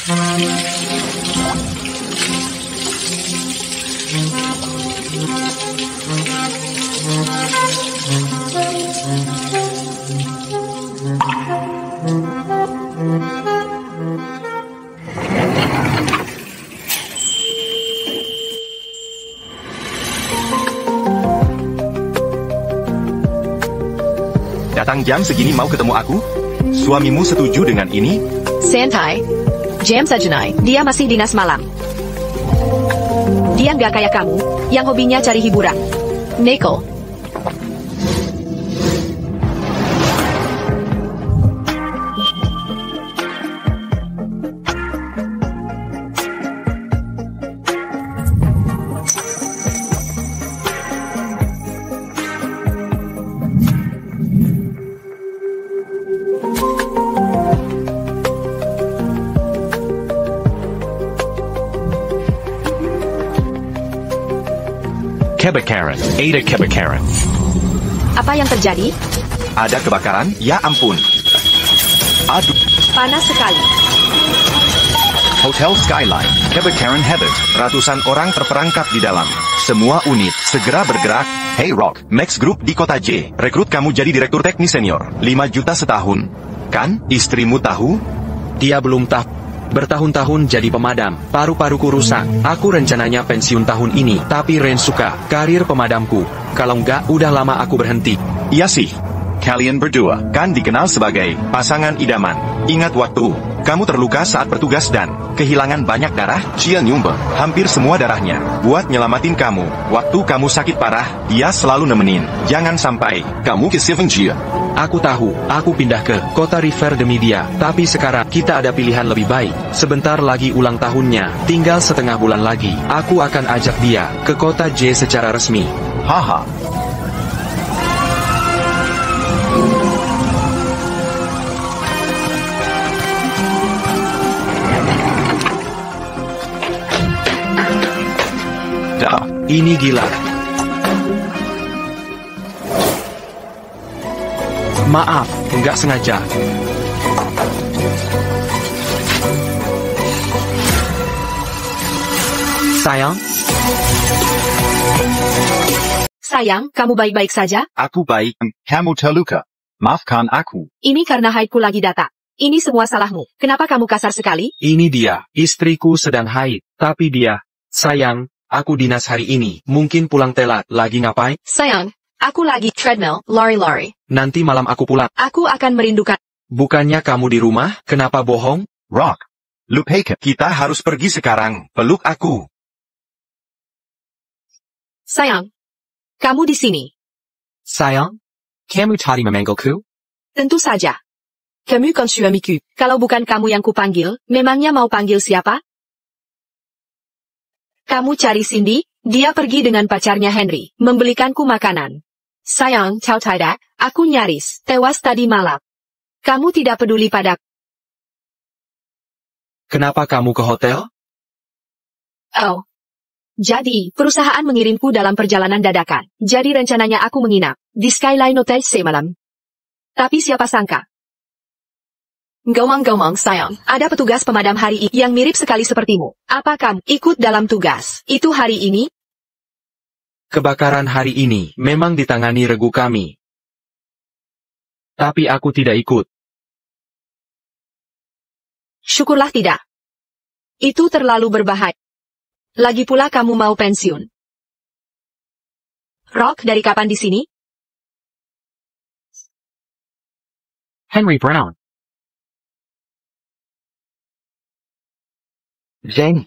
Datang jam segini mau ketemu aku? Suamimu setuju dengan ini? Santai. Jam Sajunai, dia masih dinas malam. Dia nggak kayak kamu, yang hobinya cari hiburan. Neko. Kebakaran, ada kebakaran. Apa yang terjadi? Ada kebakaran? Ya ampun. Aduh. Panas sekali. Hotel Skyline, kebakaran hebat. Ratusan orang terperangkap di dalam. Semua unit, segera bergerak. Hey Rock, Max Group di kota J. Rekrut kamu jadi direktur teknis senior. 5 juta setahun. Kan, istrimu tahu? Dia belum tahu. Bertahun-tahun jadi pemadam, paru-paruku rusak. Aku rencananya pensiun tahun ini, tapi Ren suka karir pemadamku. Kalau enggak, udah lama aku berhenti. Iya sih. Kalian berdua kan dikenal sebagai pasangan idaman. Ingat waktu kamu terluka saat bertugas dan kehilangan banyak darah? Cia nyumbang hampir semua darahnya buat nyelamatin kamu. Waktu kamu sakit parah, dia selalu nemenin. Jangan sampai kamu ke Seven Cia. Aku tahu, aku pindah ke kota River demi dia. Tapi sekarang kita ada pilihan lebih baik. Sebentar lagi ulang tahunnya, tinggal setengah bulan lagi. Aku akan ajak dia ke kota J secara resmi. Haha. Dah. Ini gila. Maaf, nggak sengaja. Sayang? Sayang, kamu baik-baik saja? Aku baik, kamu terluka. Maafkan aku. Ini karena haidku lagi datang. Ini semua salahmu. Kenapa kamu kasar sekali? Ini dia, istriku sedang haid. Tapi dia, sayang, aku dinas hari ini. Mungkin pulang telat. Lagi ngapain? Sayang, aku lagi treadmill, lari-lari. Nanti malam aku pulang. Aku akan merindukan. Bukannya kamu di rumah? Kenapa bohong? Rock. Lupakan. Kita harus pergi sekarang. Peluk aku. Sayang, kamu di sini. Sayang, kamu tadi memanggilku? Tentu saja. Kamu kan suamiku. Kalau bukan kamu yang kupanggil, memangnya mau panggil siapa? Kamu cari Cindy, dia pergi dengan pacarnya Henry, membelikanku makanan. Sayang, tahu tidak, aku nyaris tewas tadi malam. Kamu tidak peduli padaku. Kenapa kamu ke hotel? Oh. Jadi, perusahaan mengirimku dalam perjalanan dadakan. Jadi rencananya aku menginap di Skyline Hotel semalam. Tapi siapa sangka? Ngomong-ngomong sayang, ada petugas pemadam hari ini yang mirip sekali sepertimu. Apa kamu ikut dalam tugas itu hari ini? Kebakaran hari ini memang ditangani regu kami. Tapi aku tidak ikut. Syukurlah tidak. Itu terlalu berbahaya. Lagi pula kamu mau pensiun. Rock, dari kapan di sini? Henry Brown. Jane.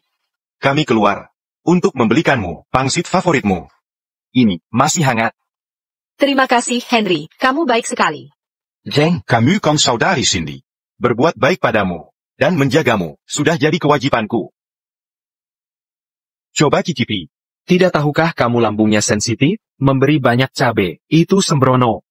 Kami keluar untuk membelikanmu pangsit favoritmu. Ini masih hangat. Terima kasih, Henry. Kamu baik sekali. Jane, kamu kan saudari Cindy. Berbuat baik padamu dan menjagamu sudah jadi kewajibanku. Coba cicipi. Tidak tahukah kamu lambungnya sensitif? Memberi banyak cabai, itu sembrono.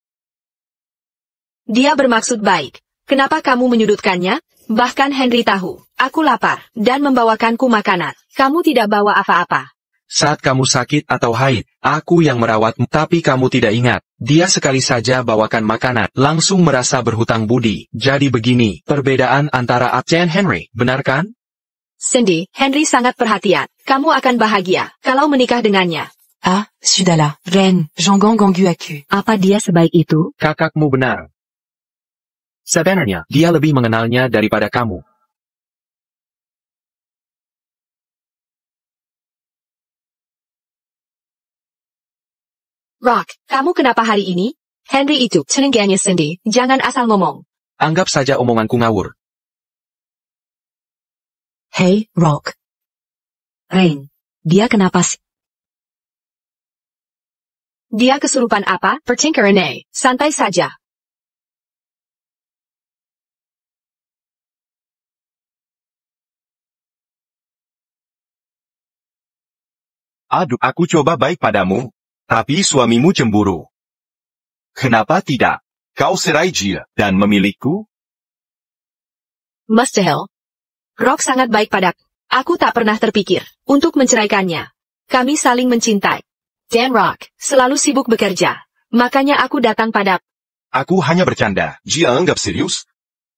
Dia bermaksud baik. Kenapa kamu menyudutkannya? Bahkan Henry tahu, aku lapar, dan membawakanku makanan. Kamu tidak bawa apa-apa. Saat kamu sakit atau haid, aku yang merawatmu. Tapi kamu tidak ingat, dia sekali saja bawakan makanan, langsung merasa berhutang budi. Jadi begini, perbedaan antara Ab dan Henry, benar kan? Cindy, Henry sangat perhatian. Kamu akan bahagia kalau menikah dengannya. Ah, Sudala, Reine, Jean-Gang Ganguaku. Apa dia sebaik itu? Kakakmu benar. Sebenarnya, dia lebih mengenalnya daripada kamu. Rock, kamu kenapa hari ini? Henry itu, cenengiannya Cindy, jangan asal ngomong. Anggap saja omonganku ngawur. Hey, Rock. Rain, dia kenapa sih? Dia kesurupan apa? Pertingkaran A, santai saja. Aduh, aku coba baik padamu, tapi suamimu cemburu. Kenapa tidak? Kau serai Jill dan memilikiku? Mustahil. Rock sangat baik padaku. Aku tak pernah terpikir untuk menceraikannya. Kami saling mencintai. Dan Rock selalu sibuk bekerja. Makanya aku datang pada... Aku hanya bercanda. Jill anggap serius?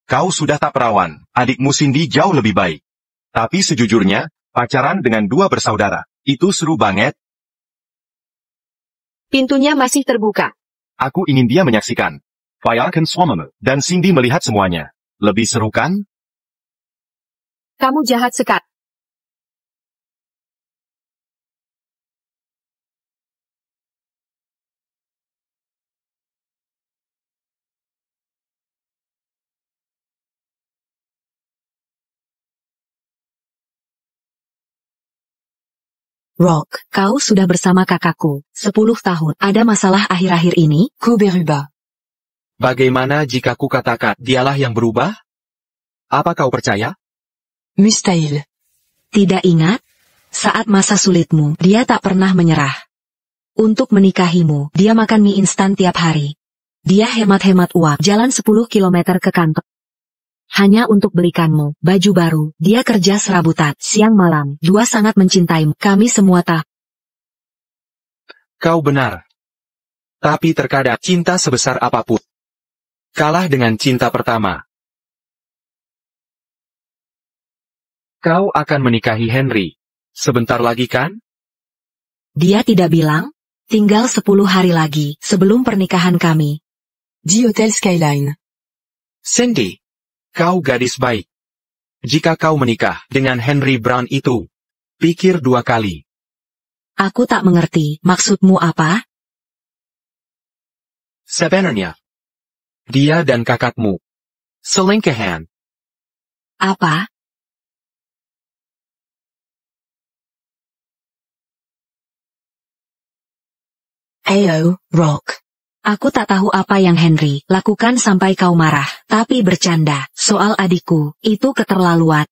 Kau sudah tak perawan. Adikmu Cindy jauh lebih baik. Tapi sejujurnya, pacaran dengan dua bersaudara, itu seru banget. Pintunya masih terbuka. Aku ingin dia menyaksikan. Bayangkan suamimu dan Cindy melihat semuanya. Lebih seru kan? Kamu jahat sekali. Rock, Kau sudah bersama kakakku 10 tahun. Ada masalah akhir-akhir ini? Ku berubah. Bagaimana jika ku katakan dialah yang berubah? Apa kau percaya? Mustahil. Tidak ingat? Saat masa sulitmu, dia tak pernah menyerah. Untuk menikahimu, dia makan mie instan tiap hari. Dia hemat-hemat uang, jalan 10 kilometer ke kantor. Hanya untuk belikanmu baju baru, dia kerja serabutan, siang malam, dua sangat mencintaimu, kami semua tahu. Kau benar. Tapi terkadang cinta sebesar apapun kalah dengan cinta pertama. Kau akan menikahi Henry. Sebentar lagi kan? Dia tidak bilang? Tinggal 10 hari lagi, sebelum pernikahan kami. Di Hotel Skyline. Cindy, kau gadis baik. Jika kau menikah dengan Henry Brown itu, pikir 2 kali. Aku tak mengerti, maksudmu apa? Sebenarnya, dia dan kakakmu selingkuhan. Apa? Ayo, Rock. Aku tak tahu apa yang Henry lakukan sampai kau marah, tapi bercanda, soal adikku, itu keterlaluan.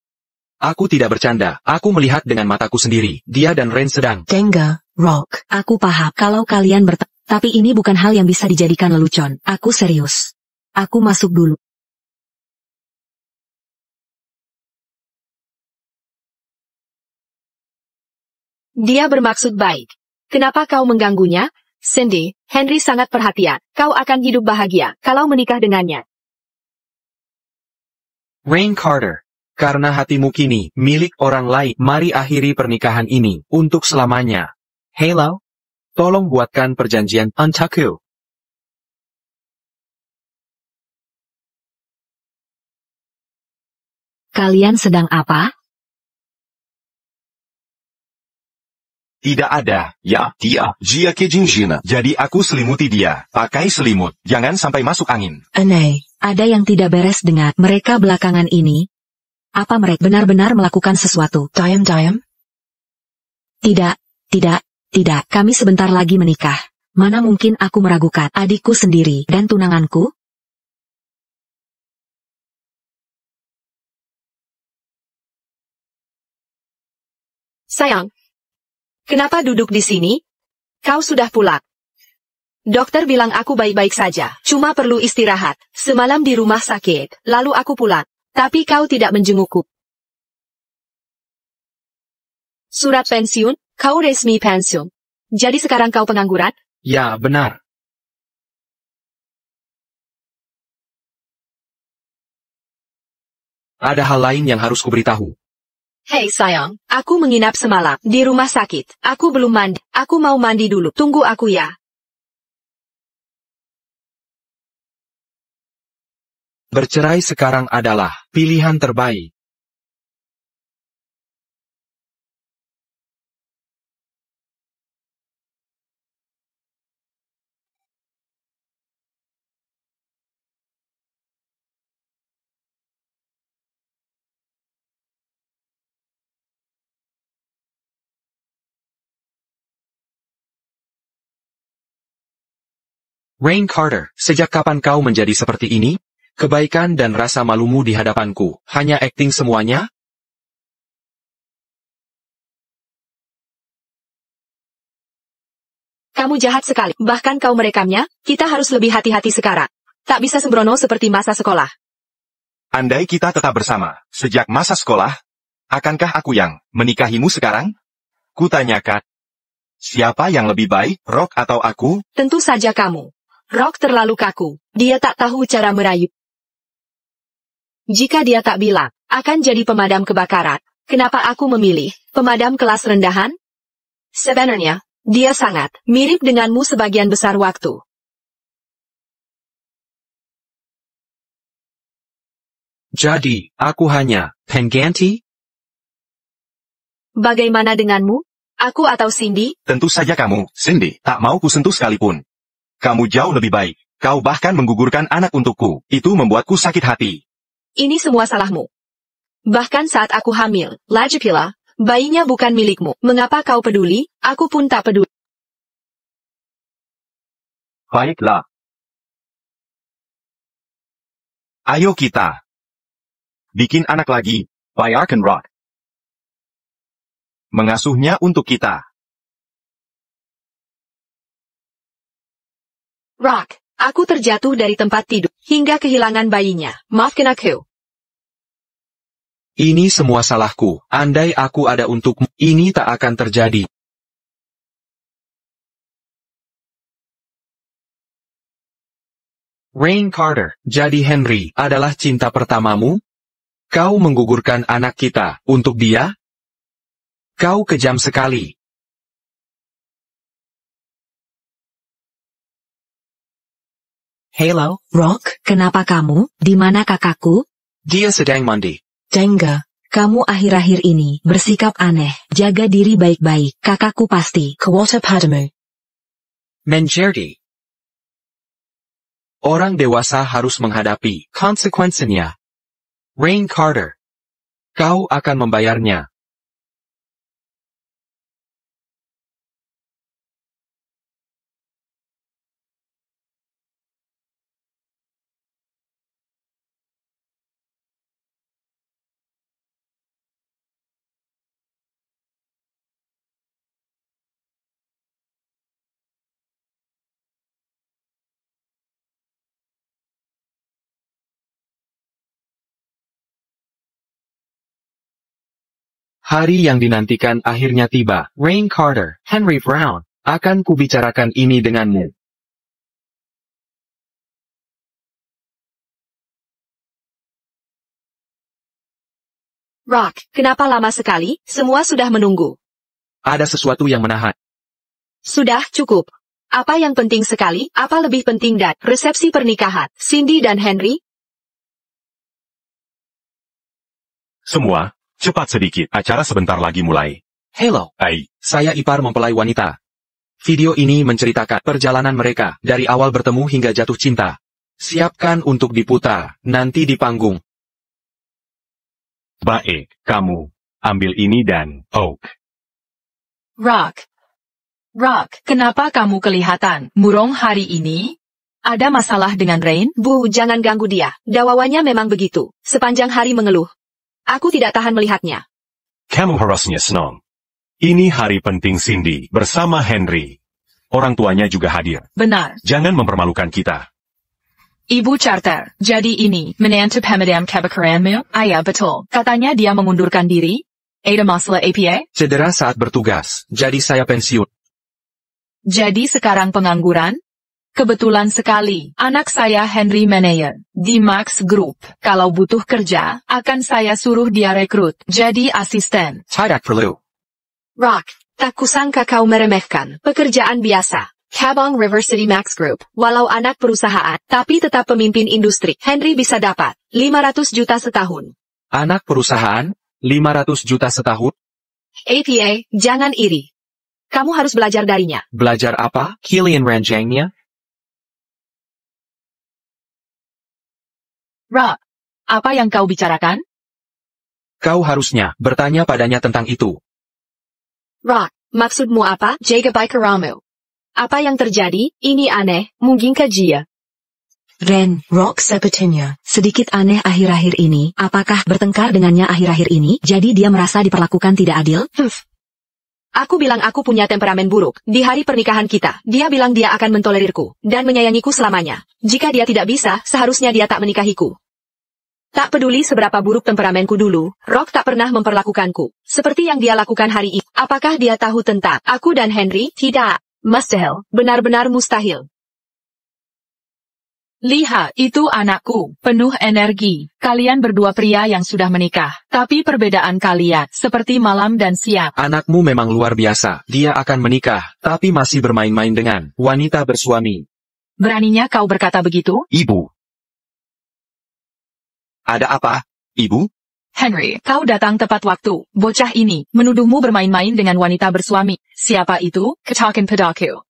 Aku tidak bercanda, aku melihat dengan mataku sendiri, dia dan Rain sedang. Tenga, Rock. Aku paham kalau kalian tapi ini bukan hal yang bisa dijadikan lelucon, aku serius. Aku masuk dulu. Dia bermaksud baik. Kenapa kau mengganggunya? Cindy, Henry sangat perhatian. Kau akan hidup bahagia kalau menikah dengannya. Rain Carter, karena hatimu kini milik orang lain, mari akhiri pernikahan ini untuk selamanya. Halo, tolong buatkan perjanjian untukku. Kalian sedang apa? Tidak ada, ya, dia, Jia Kejinjina. Jadi aku selimuti dia. Pakai selimut, jangan sampai masuk angin. Aneh. Ada yang tidak beres dengan mereka belakangan ini? Apa mereka benar-benar melakukan sesuatu? Diam. Tidak, kami sebentar lagi menikah. Mana mungkin aku meragukan adikku sendiri dan tunanganku? Sayang. Kenapa duduk di sini? Kau sudah pulang. Dokter bilang aku baik-baik saja, cuma perlu istirahat. Semalam di rumah sakit, lalu aku pulang. Tapi kau tidak menjengukku. Surat pensiun, kau resmi pensiun. Jadi sekarang kau pengangguran? Ya, benar. Ada hal lain yang harus kuberitahu. Hei sayang, aku menginap semalam di rumah sakit. Aku belum mandi. Aku mau mandi dulu. Tunggu aku ya. Bercerai sekarang adalah pilihan terbaik. Rain Carter, sejak kapan kau menjadi seperti ini? Kebaikan dan rasa malumu di hadapanku, hanya akting semuanya? Kamu jahat sekali. Bahkan kau merekamnya, kita harus lebih hati-hati sekarang. Tak bisa sembrono seperti masa sekolah. Andai kita tetap bersama, sejak masa sekolah, akankah aku yang menikahimu sekarang? Kutanyakan, siapa yang lebih baik, Rock atau aku? Tentu saja kamu. Rock terlalu kaku. Dia tak tahu cara merayu. Jika dia tak bilang, akan jadi pemadam kebakaran, kenapa aku memilih pemadam kelas rendahan? Sebenarnya, dia sangat mirip denganmu sebagian besar waktu. Jadi, aku hanya pengganti? Bagaimana denganmu? Aku atau Cindy? Tentu saja kamu, Cindy, tak mau kusentuh sekalipun. Kamu jauh lebih baik. Kau bahkan menggugurkan anak untukku. Itu membuatku sakit hati. Ini semua salahmu. Bahkan saat aku hamil, lagi pula, bayinya bukan milikmu. Mengapa kau peduli? Aku pun tak peduli. Baiklah. Ayo kita bikin anak lagi, bayarkan Rock. Mengasuhnya untuk kita. Rock, aku terjatuh dari tempat tidur, hingga kehilangan bayinya. Maafkan aku. Ini semua salahku. Andai aku ada untukmu, ini tak akan terjadi. Rain Carter, jadi Henry adalah cinta pertamamu? Kau menggugurkan anak kita untuk dia? Kau kejam sekali. Hello, Rock, kenapa kamu? Di mana kakakku? Dia sedang mandi. Dengga, kamu akhir-akhir ini bersikap aneh. Jaga diri baik-baik, kakakku pasti. Kuwasa padamu. Menjadi. Orang dewasa harus menghadapi konsekuensinya. Rain Carter. Kau akan membayarnya. Hari yang dinantikan akhirnya tiba. Rain Carter, Henry Brown, akan kubicarakan ini denganmu. Rock, kenapa lama sekali? Semua sudah menunggu. Ada sesuatu yang menahan. Sudah cukup. Apa yang penting sekali? Apa lebih penting dan resepsi pernikahan? Cindy dan Henry? Semua, cepat sedikit, acara sebentar lagi mulai. Hello, saya ipar mempelai wanita. Video ini menceritakan perjalanan mereka dari awal bertemu hingga jatuh cinta. Siapkan untuk diputar, nanti di panggung. Baik, kamu, ambil ini dan, Rock, kenapa kamu kelihatan murung hari ini? Ada masalah dengan Rain? Bu, jangan ganggu dia. Dawawannya memang begitu. Sepanjang hari mengeluh. Aku tidak tahan melihatnya. Kamu harusnya senang. Ini hari penting Cindy, bersama Henry. Orang tuanya juga hadir. Benar. Jangan mempermalukan kita. Ibu Carter, jadi ini menantu pemadam kebakaranmu? Ayah betul. Katanya dia mengundurkan diri? Ada masalah APA? Cedera saat bertugas, jadi saya pensiun. Jadi sekarang pengangguran? Kebetulan sekali, anak saya Henry Manayer, di Max Group. Kalau butuh kerja, akan saya suruh dia rekrut, jadi asisten. Tidak perlu. Rock, tak kusangka kau meremehkan pekerjaan biasa. Cabang River City Max Group, walau anak perusahaan, tapi tetap pemimpin industri. Henry bisa dapat 500 juta setahun. Anak perusahaan? 500 juta setahun? APA, jangan iri. Kamu harus belajar darinya. Belajar apa? Kilian ranjangnya? Rock, apa yang kau bicarakan? Kau harusnya bertanya padanya tentang itu. Rock, maksudmu apa? Jaga Baikaramu. Apa yang terjadi? Ini aneh, mungkin dia. Ren, Rock sepertinya Sedikit aneh akhir-akhir ini, apakah bertengkar dengannya akhir-akhir ini, jadi dia merasa diperlakukan tidak adil? Aku bilang aku punya temperamen buruk. Di hari pernikahan kita, dia bilang dia akan mentolerirku, dan menyayangiku selamanya. Jika dia tidak bisa, seharusnya dia tak menikahiku. Tak peduli seberapa buruk temperamenku dulu, Rock tak pernah memperlakukanku seperti yang dia lakukan hari ini. Apakah dia tahu tentang aku dan Henry? Tidak. Mustahil, benar-benar mustahil. Lihat, itu anakku, penuh energi. Kalian berdua pria yang sudah menikah, tapi perbedaan kalian, seperti malam dan siang. Anakmu memang luar biasa. Dia akan menikah, tapi masih bermain-main dengan wanita bersuami. Beraninya kau berkata begitu? Ibu. Ada apa, Ibu? Henry, kau datang tepat waktu. Bocah ini menuduhmu bermain-main dengan wanita bersuami. Siapa itu? Katakan padaku.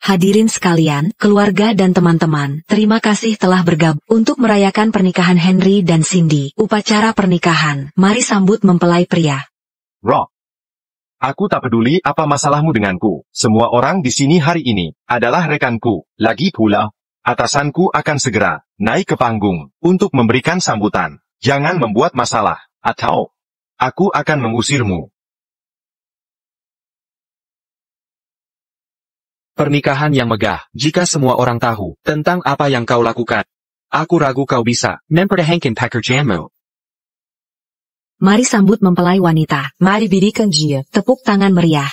Hadirin sekalian, keluarga dan teman-teman, terima kasih telah bergabung untuk merayakan pernikahan Henry dan Cindy. Upacara pernikahan, mari sambut mempelai pria. Rock. Aku tak peduli apa masalahmu denganku. Semua orang di sini hari ini adalah rekanku. Lagi pula, atasanku akan segera naik ke panggung untuk memberikan sambutan. Jangan membuat masalah, atau aku akan mengusirmu. Pernikahan yang megah, jika semua orang tahu tentang apa yang kau lakukan. Aku ragu kau bisa mempertahankan pekerjaanmu. Mari sambut mempelai wanita. Mari berikan dia Tepuk tangan meriah.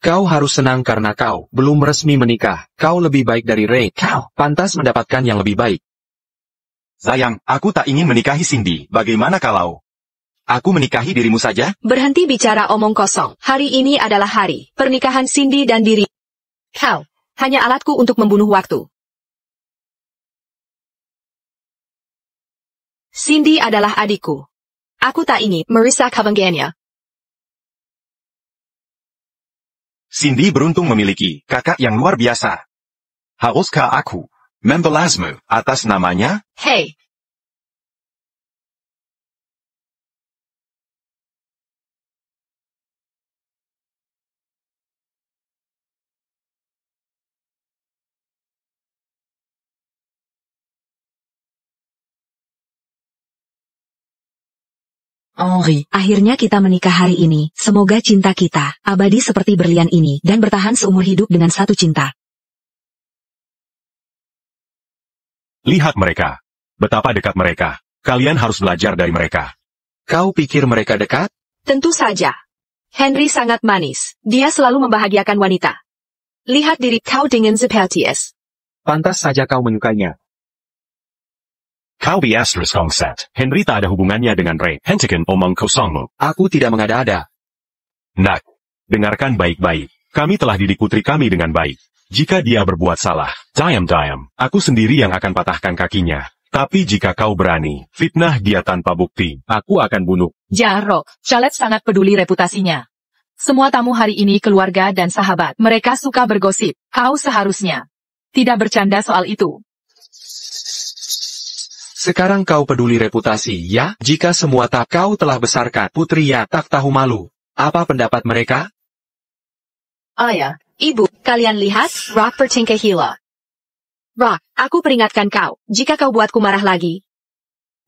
Kau harus senang karena kau belum resmi menikah. Kau lebih baik dari Ray. Kau pantas mendapatkan yang lebih baik. Sayang, aku tak ingin menikahi Cindy. Bagaimana kalau aku menikahi dirimu saja? Berhenti bicara omong kosong. Hari ini adalah hari pernikahan Cindy dan diri. Kau hanya alatku untuk membunuh waktu. Cindy adalah adikku. Aku tak ingin merusak hubungannya. Cindy beruntung memiliki kakak yang luar biasa. Haruskah aku membalasmu atas namanya? Hei. Henry. Akhirnya kita menikah hari ini. Semoga cinta kita abadi seperti berlian ini dan bertahan seumur hidup dengan satu cinta. Lihat mereka. Betapa dekat mereka. Kalian harus belajar dari mereka. Kau pikir mereka dekat? Tentu saja. Henry sangat manis. Dia selalu membahagiakan wanita. Lihat diri kau dengan seperti es. Pantas saja kau menyukainya. Kau bias kongset. Henry tak ada hubungannya dengan Ray. Hentikan omong kosongmu. Aku tidak mengada-ada. Nak, dengarkan baik-baik. Kami telah didik putri kami dengan baik. Jika dia berbuat salah, diam, aku sendiri yang akan patahkan kakinya. Tapi jika kau berani, fitnah dia tanpa bukti, aku akan bunuh. Rock, Charlotte sangat peduli reputasinya. Semua tamu hari ini keluarga dan sahabat. Mereka suka bergosip. Kau seharusnya tidak bercanda soal itu. Sekarang kau peduli reputasi, ya? Jika semua tak kau telah besarkan putri ya tak tahu malu. Apa pendapat mereka? Ayah, ibu, kalian lihat, Rock bertingkah gila. Rock, aku peringatkan kau, jika kau buatku marah lagi,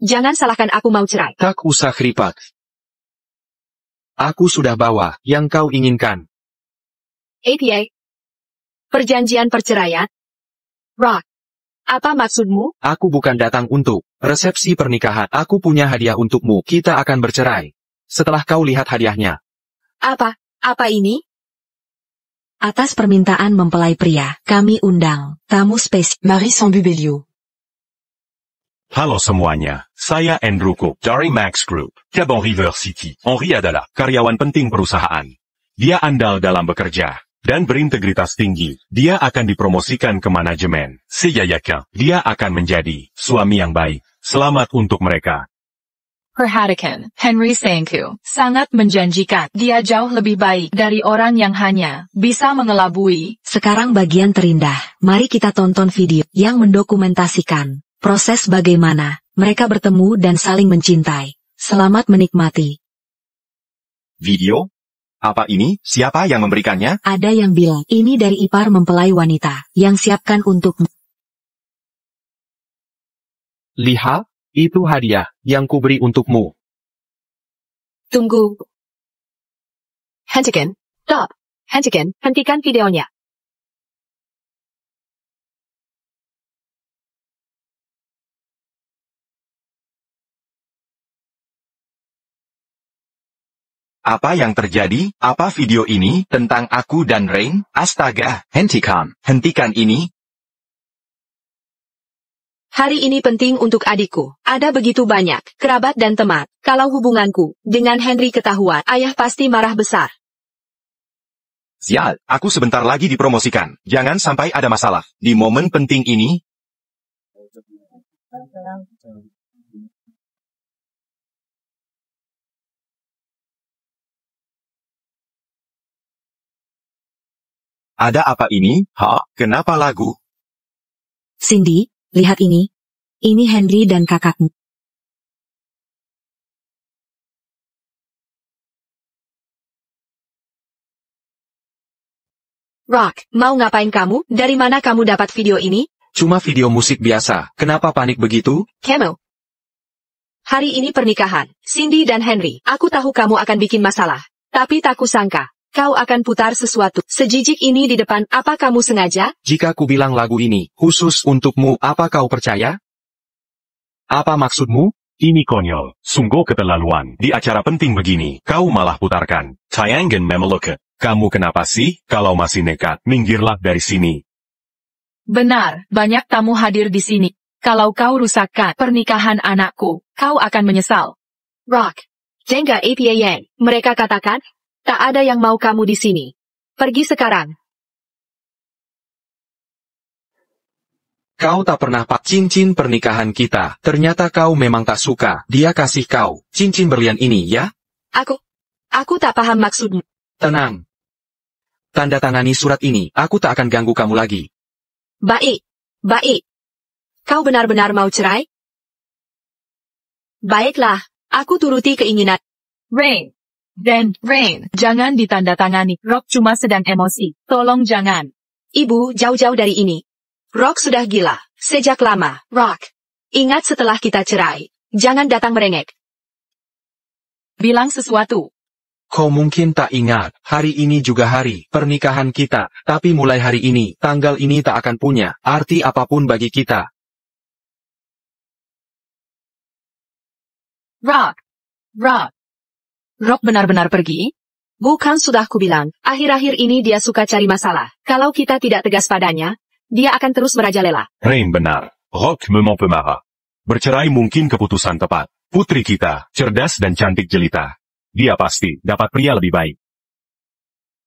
jangan salahkan aku mau cerai. Tak usah kripat. Aku sudah bawa yang kau inginkan. APA. Perjanjian perceraian? Rock, apa maksudmu? Aku bukan datang untuk resepsi pernikahan. Aku punya hadiah untukmu. Kita akan bercerai. Setelah kau lihat hadiahnya. Apa ini? Atas permintaan mempelai pria, kami undang tamu spesial. Marie Sambubelio. Halo semuanya, saya Andrew Cook dari Max Group, Cabang River City. Henri adalah karyawan penting perusahaan. Dia andal dalam bekerja dan berintegritas tinggi. Dia akan dipromosikan ke manajemen. Seyayakan, dia akan menjadi suami yang baik. Selamat untuk mereka. Perhatikan, Henry Sengku, sangat menjanjikan. Dia jauh lebih baik dari orang yang hanya bisa mengelabui. Sekarang bagian terindah, mari kita tonton video yang mendokumentasikan proses bagaimana mereka bertemu dan saling mencintai. Selamat menikmati. Video? Apa ini? Siapa yang memberikannya? Ada yang bilang, ini dari ipar mempelai wanita, yang siapkan untukmu. Lihat, itu hadiah yang kuberi untukmu. Tunggu. Hentikan. Stop. Hentikan videonya. Apa yang terjadi? Apa video ini tentang aku dan Rain? Astaga, hentikan ini. Hari ini penting untuk adikku. Ada begitu banyak kerabat dan teman. Kalau hubunganku dengan Henry ketahuan, ayah pasti marah besar. Sial, aku sebentar lagi dipromosikan. Jangan sampai ada masalah. Di momen penting ini, ada apa ini? Kenapa lagu? Cindy, lihat ini. Ini Henry dan kakakmu. Rock, mau ngapain kamu? Dari mana kamu dapat video ini? Cuma video musik biasa. Kenapa panik begitu? Camel. Hari ini pernikahan, Cindy dan Henry. Aku tahu kamu akan bikin masalah. Tapi tak kusangka, kau akan putar sesuatu sejijik ini di depan. Apa kamu sengaja? Jika ku bilang lagu ini khusus untukmu, apa kau percaya? Apa maksudmu? Ini konyol, sungguh keterlaluan. Di acara penting begini, kau malah putarkan. Tayangan memeluka. Kamu kenapa sih? Kalau masih nekat, minggirlah dari sini. Benar, banyak tamu hadir di sini. Kalau kau rusakkan pernikahan anakku, kau akan menyesal. Rock, Jenga APA Yang. Mereka katakan, tak ada yang mau kamu di sini. Pergi sekarang. Kau tak pernah pak cincin pernikahan kita. Ternyata kau memang tak suka. Dia kasih kau cincin berlian ini, ya? Aku tak paham maksudmu. Tenang. Tanda tangani surat ini. Aku tak akan ganggu kamu lagi. Baik. Kau benar-benar mau cerai? Baiklah, aku turuti keinginan. Rain, jangan ditandatangani. Rock cuma sedang emosi. Tolong jangan. Ibu, jauh-jauh dari ini. Rock sudah gila. Sejak lama. Rock, ingat setelah kita cerai. Jangan datang merengek. Bilang sesuatu. Kau mungkin tak ingat, hari ini juga hari pernikahan kita, tapi mulai hari ini, tanggal ini tak akan punya arti apapun bagi kita. Rock benar-benar pergi? Bukan sudah kubilang, akhir-akhir ini dia suka cari masalah. Kalau kita tidak tegas padanya, dia akan terus merajalela. Rain benar. Rock memang pemarah. Bercerai mungkin keputusan tepat. Putri kita, cerdas dan cantik jelita. Dia pasti dapat pria lebih baik.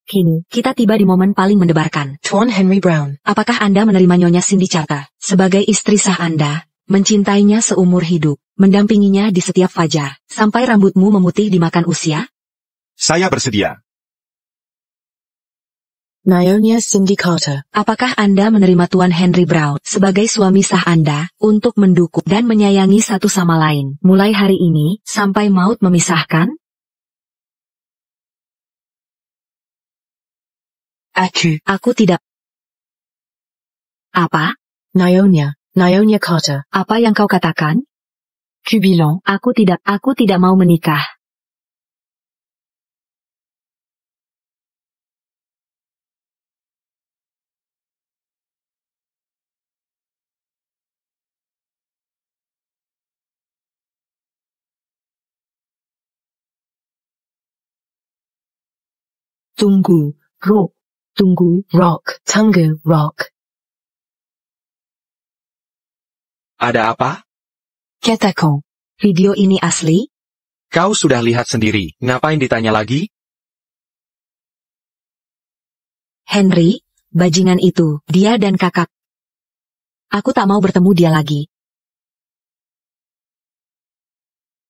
Kini, kita tiba di momen paling mendebarkan. Tuan Henry Brown. Apakah Anda menerima Nyonya Cindy Carter sebagai istri sah Anda? Mencintainya seumur hidup, mendampinginya di setiap fajar, sampai rambutmu memutih dimakan usia? Saya bersedia. Nyonya Cindy Carter. Apakah Anda menerima Tuan Henry Brown sebagai suami sah Anda untuk mendukung dan menyayangi satu sama lain, mulai hari ini, sampai maut memisahkan? Aku tidak. Apa? Nyonya Carter. Apa yang kau katakan? Kubilang. Aku tidak mau menikah. Tunggu, rock. Tunggu, rock. Tunggu, rock. Ada apa? Katakan. Video ini asli? Kau sudah lihat sendiri, ngapain ditanya lagi? Henry, bajingan itu, dia dan kakak. Aku tak mau bertemu dia lagi.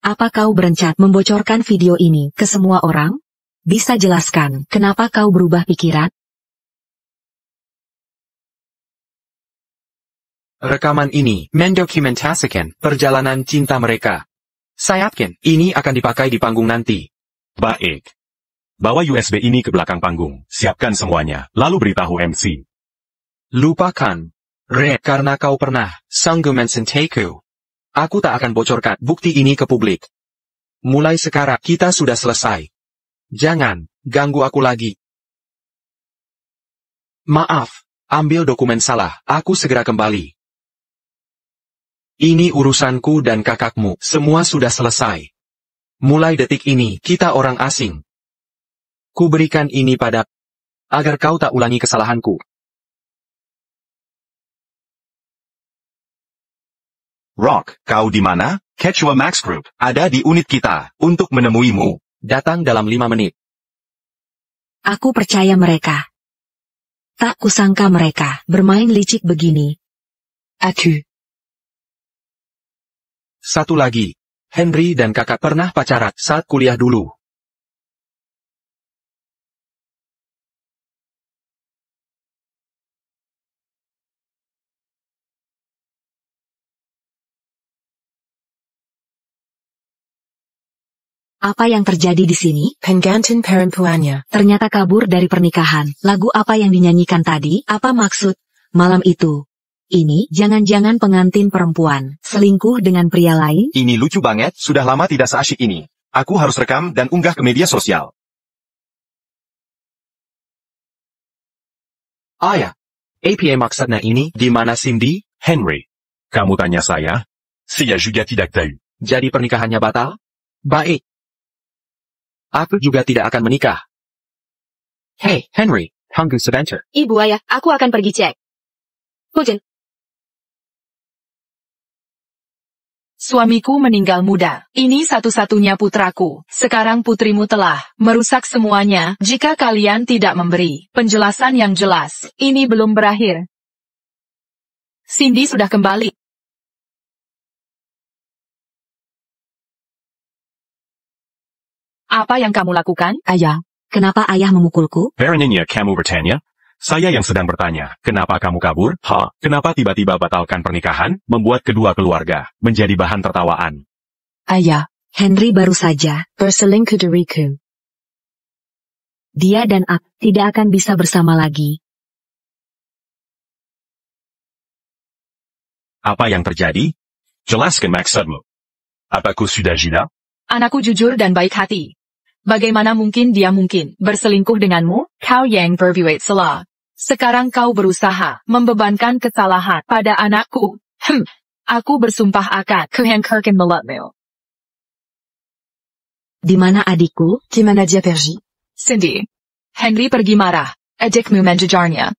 Apa kau berencana membocorkan video ini ke semua orang? Bisa jelaskan kenapa kau berubah pikiran? Rekaman ini mendokumentasikan perjalanan cinta mereka. Saya yakin ini akan dipakai di panggung nanti. Baik. Bawa USB ini ke belakang panggung, siapkan semuanya, lalu beritahu MC. Lupakan. Karena kau pernah sanggup mensenteku. Aku tak akan bocorkan bukti ini ke publik. Mulai sekarang kita sudah selesai. Jangan ganggu aku lagi. Maaf, ambil dokumen salah, aku segera kembali. Ini urusanku dan kakakmu, semua sudah selesai. Mulai detik ini, kita orang asing. Ku berikan ini pada agar kau tak ulangi kesalahanku. Rock, kau di mana? Quechua Max Group ada di unit kita untuk menemuimu. Datang dalam 5 menit. Aku percaya mereka. Tak kusangka mereka bermain licik begini. Aku. Satu lagi. Henry dan kakak pernah pacaran saat kuliah dulu. Apa yang terjadi di sini? Penggantin perempuannya. Ternyata kabur dari pernikahan. Lagu apa yang dinyanyikan tadi? Apa maksud malam itu? Ini jangan-jangan pengantin perempuan selingkuh dengan pria lain? Ini lucu banget, sudah lama tidak seasyik ini. Aku harus rekam dan unggah ke media sosial. Ya. Apa maksudnya ini? Di mana Cindy? Henry. Kamu tanya saya? Saya juga tidak tahu. Jadi pernikahannya batal? Baik. Aku juga tidak akan menikah. Hey, Henry, tunggu sebentar. Ibu ayah, aku akan pergi cek. Hujan. Suamiku meninggal muda. Ini satu-satunya putraku. Sekarang putrimu telah merusak semuanya. Jika kalian tidak memberi penjelasan yang jelas, ini belum berakhir. Cindy sudah kembali. Apa yang kamu lakukan? Ayah, kenapa ayah memukulku? Beraninya kamu bertanya? Saya yang sedang bertanya, kenapa kamu kabur? Kenapa tiba-tiba batalkan pernikahan, membuat kedua keluarga menjadi bahan tertawaan? Ayah. Henry baru saja Berselingkuh dariku. Dia dan aku tidak akan bisa bersama lagi. Apa yang terjadi? Jelaskan maksudmu. Apakah sudah gila? Anakku jujur dan baik hati. Bagaimana mungkin dia berselingkuh denganmu? Kau yang berbuat salah. Sekarang kau berusaha membebankan kesalahan pada anakku. Aku bersumpah akan kuhancurkan mulutmu. Di mana adikku? Di mana dia pergi? Cindy. Henry pergi marah. Adikmu menjejarnya.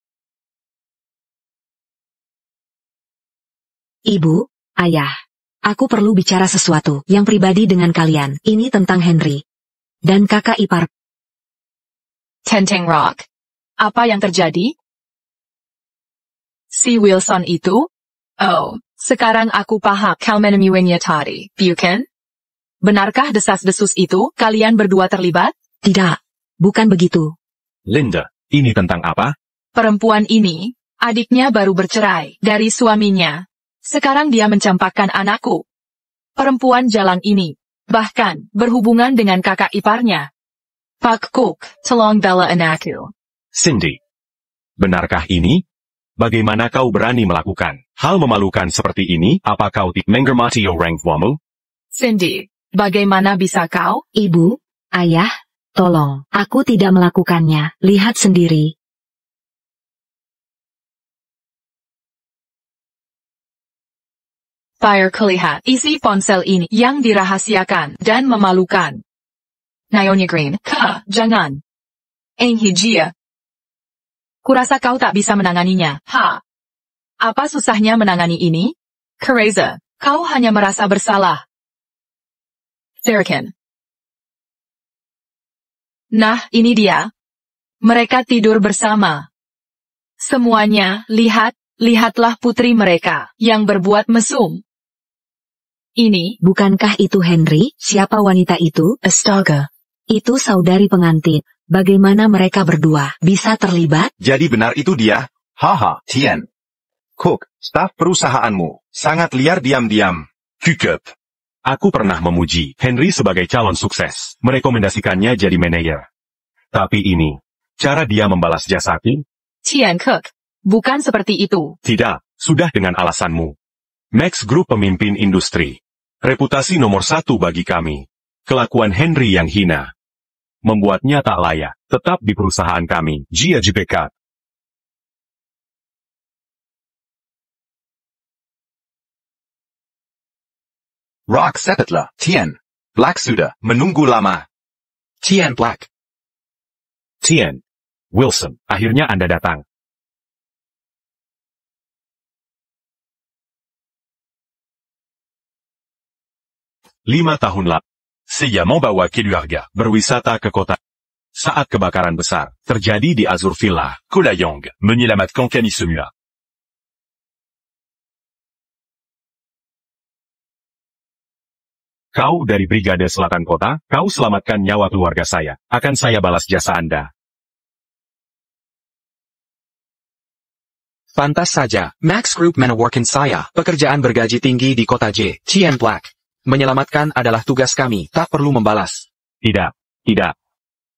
Ibu, ayah. Aku perlu bicara sesuatu yang pribadi dengan kalian. Ini tentang Henry dan kakak ipar. Tentang Rock. Apa yang terjadi? Si Wilson itu? Oh, sekarang aku paham kau menemuinya tadi, bukan? Benarkah desas-desus itu kalian berdua terlibat? Tidak, bukan begitu. Linda, ini tentang apa? Perempuan ini, adiknya baru bercerai dari suaminya. Sekarang dia mencampakkan anakku. Perempuan jalan ini, bahkan berhubungan dengan kakak iparnya. Pak Cook, tolong bela anakku. Cindy. Benarkah ini? Bagaimana kau berani melakukan hal memalukan seperti ini? Apa kau tidak menghormati orang tuamu? Cindy, bagaimana bisa kau? Ibu, ayah, tolong. Aku tidak melakukannya. Lihat sendiri. Fire kelihat isi ponsel ini yang dirahasiakan dan memalukan. Naomi Green, jangan. Eng Hijia. Kurasa kau tak bisa menanganinya, ha? Apa susahnya menangani ini? Kereza, kau hanya merasa bersalah. Therakin. Nah, ini dia. Mereka tidur bersama. Semuanya, lihatlah putri mereka, yang berbuat mesum. Ini, Bukankah itu Henry? Siapa wanita itu? Astaga. Itu saudari pengantin. Bagaimana mereka berdua bisa terlibat? Jadi benar itu dia? Haha, Tian. Cook, staf perusahaanmu, sangat liar diam-diam. Cukup. Aku pernah memuji Henry sebagai calon sukses, merekomendasikannya jadi manajer. Tapi ini, cara dia membalas jasaku? Tian Cook. Bukan seperti itu. Tidak, sudah dengan alasanmu. Max Group pemimpin industri. Reputasi nomor 1 bagi kami. Kelakuan Henry yang hina membuatnya tak layak tetap di perusahaan kami, JPK. Rock sepetlah, Tian. Black sudah menunggu lama. Tian Black. Tian. Wilson, akhirnya Anda datang. Lima tahun lalu, saya membawa keluarga berwisata ke kota. Saat kebakaran besar terjadi di Azur Villa, Kolayong menyelamatkan kami semua. Kau dari Brigade Selatan Kota, kau selamatkan nyawa keluarga saya. Akan saya balas jasa Anda. Pantas saja, Max Group menawarkan saya pekerjaan bergaji tinggi di kota J. Tian Black. Menyelamatkan adalah tugas kami, tak perlu membalas. Tidak.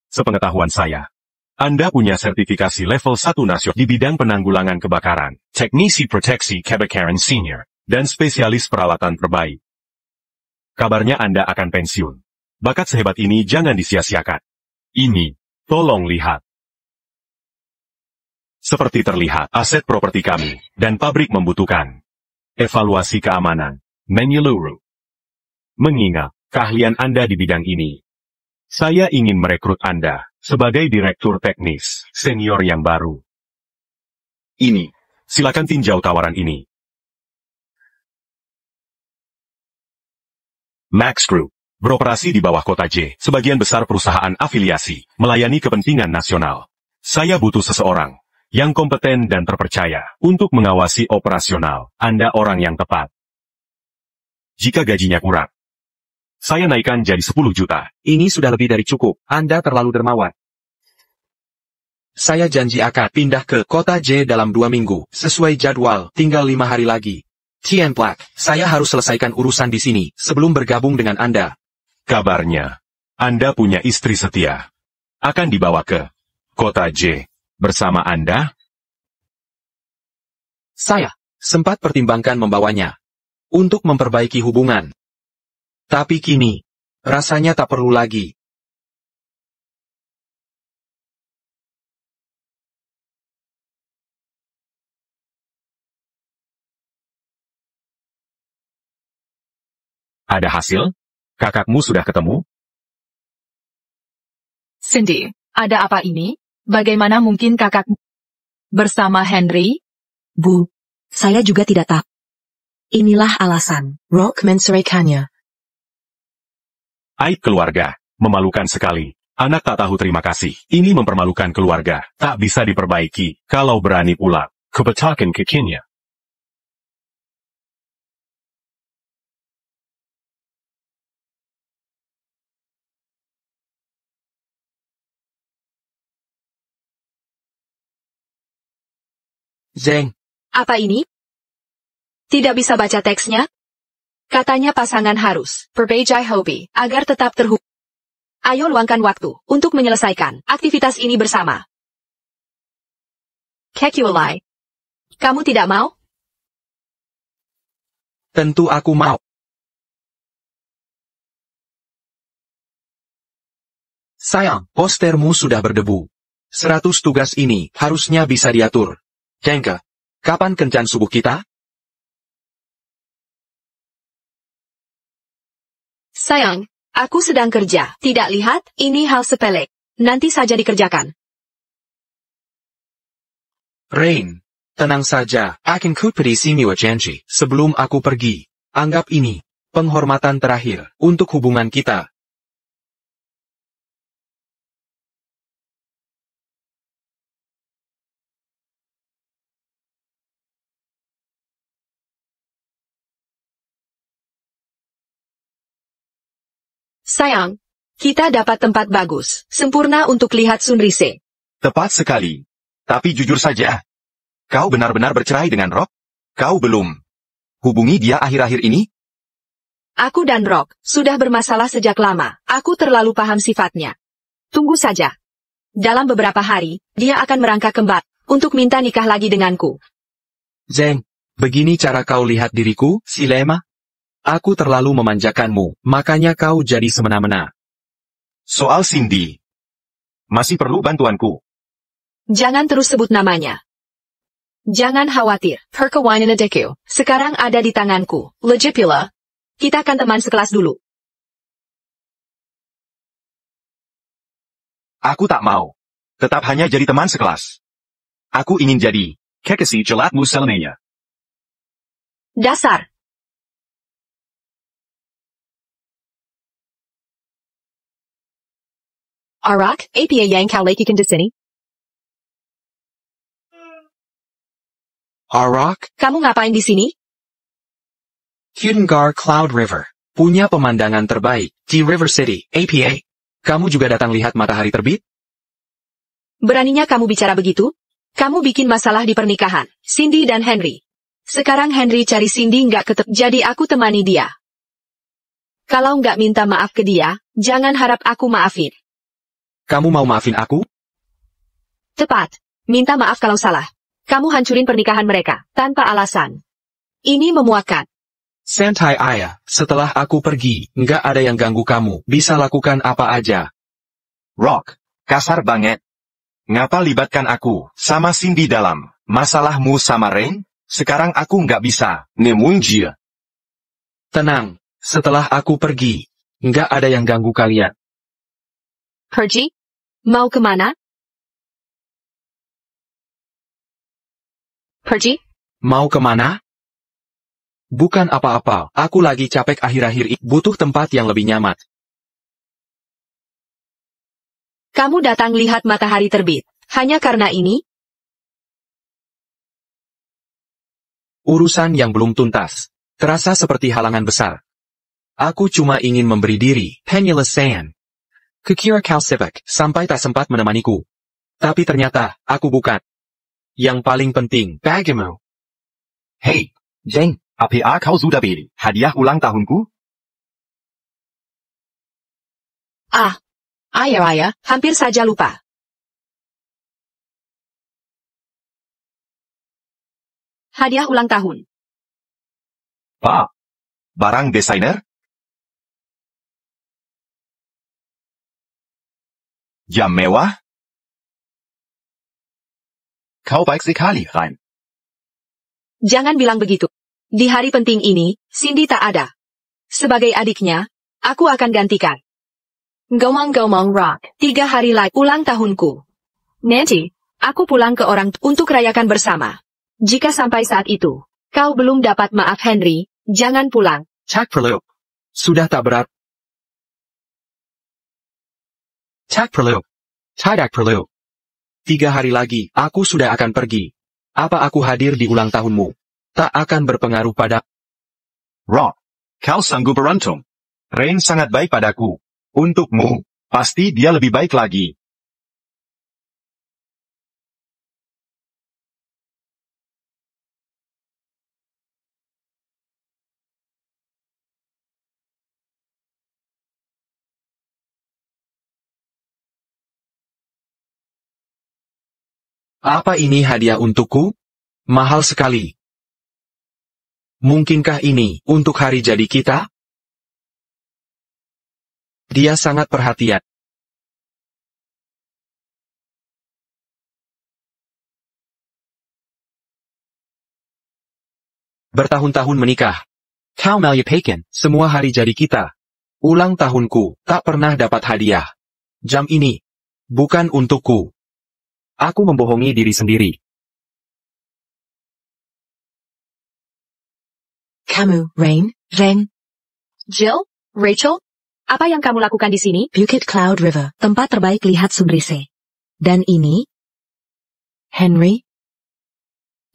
Sepengetahuan saya, Anda punya sertifikasi level 1 nasional di bidang penanggulangan kebakaran, teknisi proteksi kebakaran senior, dan spesialis peralatan terbaik. Kabarnya Anda akan pensiun. Bakat sehebat ini jangan disia-siakan. Ini, tolong lihat. Seperti terlihat, aset properti kami, dan pabrik membutuhkan evaluasi keamanan, menyeluruh. Mengingat keahlian Anda di bidang ini, saya ingin merekrut Anda sebagai direktur teknis senior yang baru. Ini, silakan tinjau tawaran ini. Max Group beroperasi di bawah kota J, sebagian besar perusahaan afiliasi, melayani kepentingan nasional. Saya butuh seseorang yang kompeten dan terpercaya untuk mengawasi operasional. Anda orang yang tepat. Jika gajinya kurang, saya naikkan jadi 10 juta. Ini sudah lebih dari cukup, Anda terlalu dermawan. Saya janji akan pindah ke kota J dalam 2 minggu, sesuai jadwal, tinggal 5 hari lagi. Tian Black, saya harus selesaikan urusan di sini, sebelum bergabung dengan Anda. Kabarnya, Anda punya istri setia. Akan dibawa ke kota J bersama Anda? Saya sempat pertimbangkan membawanya untuk memperbaiki hubungan. Tapi kini, rasanya tak perlu lagi. Ada hasil? Kakakmu sudah ketemu? Cindy, ada apa ini? Bagaimana mungkin kakak bersama Henry? Bu, saya juga tidak tahu. Inilah alasan. Rock menceraikannya. Aib keluarga, memalukan sekali. Anak tak tahu terima kasih. Ini mempermalukan keluarga, tak bisa diperbaiki, kalau berani pula. Kebetakan kekinya. Zeng, Apa ini? Tidak bisa baca teksnya? Katanya pasangan harus berbejai hobi agar tetap terhubung. Ayo luangkan waktu untuk menyelesaikan aktivitas ini bersama. Kekulai. Kamu tidak mau? tentu aku mau. Sayang, postermu sudah berdebu. 100 tugas ini harusnya bisa diatur. Jengke, kapan kencan subuh kita? Sayang, aku sedang kerja. Tidak lihat, ini hal sepele. Nanti saja dikerjakan. Rain, tenang saja, akan kupetisi miwa janji. Sebelum aku pergi, anggap ini penghormatan terakhir untuk hubungan kita. Sayang, kita dapat tempat bagus, sempurna untuk lihat sunrise. Tepat sekali. Tapi jujur saja. Kau benar-benar bercerai dengan Rock? Kau belum hubungi dia akhir-akhir ini? Aku dan Rock sudah bermasalah sejak lama. Aku terlalu paham sifatnya. Tunggu saja. Dalam beberapa hari, dia akan merangkak kembali untuk minta nikah lagi denganku. Zeng, begini cara kau lihat diriku, si Lema? Aku terlalu memanjakanmu, makanya kau jadi semena-mena. Soal Cindy. Masih perlu bantuanku. Jangan terus sebut namanya. Jangan khawatir, perkawinan adikku sekarang ada di tanganku. Legipula. Kita kan teman sekelas dulu. Aku tak mau. Tetap hanya jadi teman sekelas. Aku ingin jadi kekasih jelatmu selamanya. Dasar. Arak, apa yang kau lakukan di sini? Arak, Kamu ngapain di sini? Kudengar Cloud River, punya pemandangan terbaik di River City, APA. Kamu juga datang lihat matahari terbit? Beraninya kamu bicara begitu? Kamu bikin masalah di pernikahan, Cindy dan Henry. Sekarang Henry cari Cindy nggak ketemu, jadi aku temani dia. Kalau nggak minta maaf ke dia, jangan harap aku maafin. Kamu mau maafin aku? Tepat. Minta maaf kalau salah. Kamu hancurin pernikahan mereka, tanpa alasan. Ini memuakkan. Santai ayah, setelah aku pergi, nggak ada yang ganggu kamu, bisa lakukan apa aja. Rock, kasar banget. Ngapa libatkan aku sama Cindy dalam masalahmu sama Rain? Sekarang aku nggak bisa nemuin dia. Tenang, setelah aku pergi, nggak ada yang ganggu kalian. Pergi? Mau kemana? Pergi? Mau kemana? Bukan apa-apa, aku lagi capek akhir-akhir ini, butuh tempat yang lebih nyaman. Kamu datang lihat matahari terbit. Hanya karena ini? Urusan yang belum tuntas. Terasa seperti halangan besar. Aku cuma ingin memberi diri, penyelesaian. Kekira kau sibuk, sampai tak sempat menemaniku. Tapi ternyata, aku bukan. Yang paling penting, bagimu. Hey, Jeng, apa kau sudah beli hadiah ulang tahunku? Ayah, hampir saja lupa. Hadiah ulang tahun. Pak, barang desainer? Jam mewah? Kau baik sekali, Rain. Jangan bilang begitu. Di hari penting ini, Cindy tak ada. Sebagai adiknya, aku akan gantikan. Gomong-gomong Rock, 3 hari lagi ulang tahunku. Nanti, aku pulang ke orang untuk rayakan bersama. Jika sampai saat itu, kau belum dapat maaf Henry, jangan pulang. Tak perlu. Sudah tak berat. Tak perlu. Tidak perlu. 3 hari lagi, aku sudah akan pergi. Apa aku hadir di ulang tahunmu? Tak akan berpengaruh pada... Rock, kau sanggup beruntung. Rain sangat baik padaku. Untukmu, pasti dia lebih baik lagi. Apa ini hadiah untukku? Mahal sekali. Mungkinkah ini untuk hari jadi kita? Dia sangat perhatian. Bertahun-tahun menikah. Kau melupakan semua hari jadi kita. Ulang tahunku, tak pernah dapat hadiah. Jam ini. Bukan untukku. Aku membohongi diri sendiri. Camus, Rain, Ren, Jill? Rachel? Apa yang kamu lakukan di sini? Bukit Cloud River, tempat terbaik lihat Sunrise. Dan ini, Henry,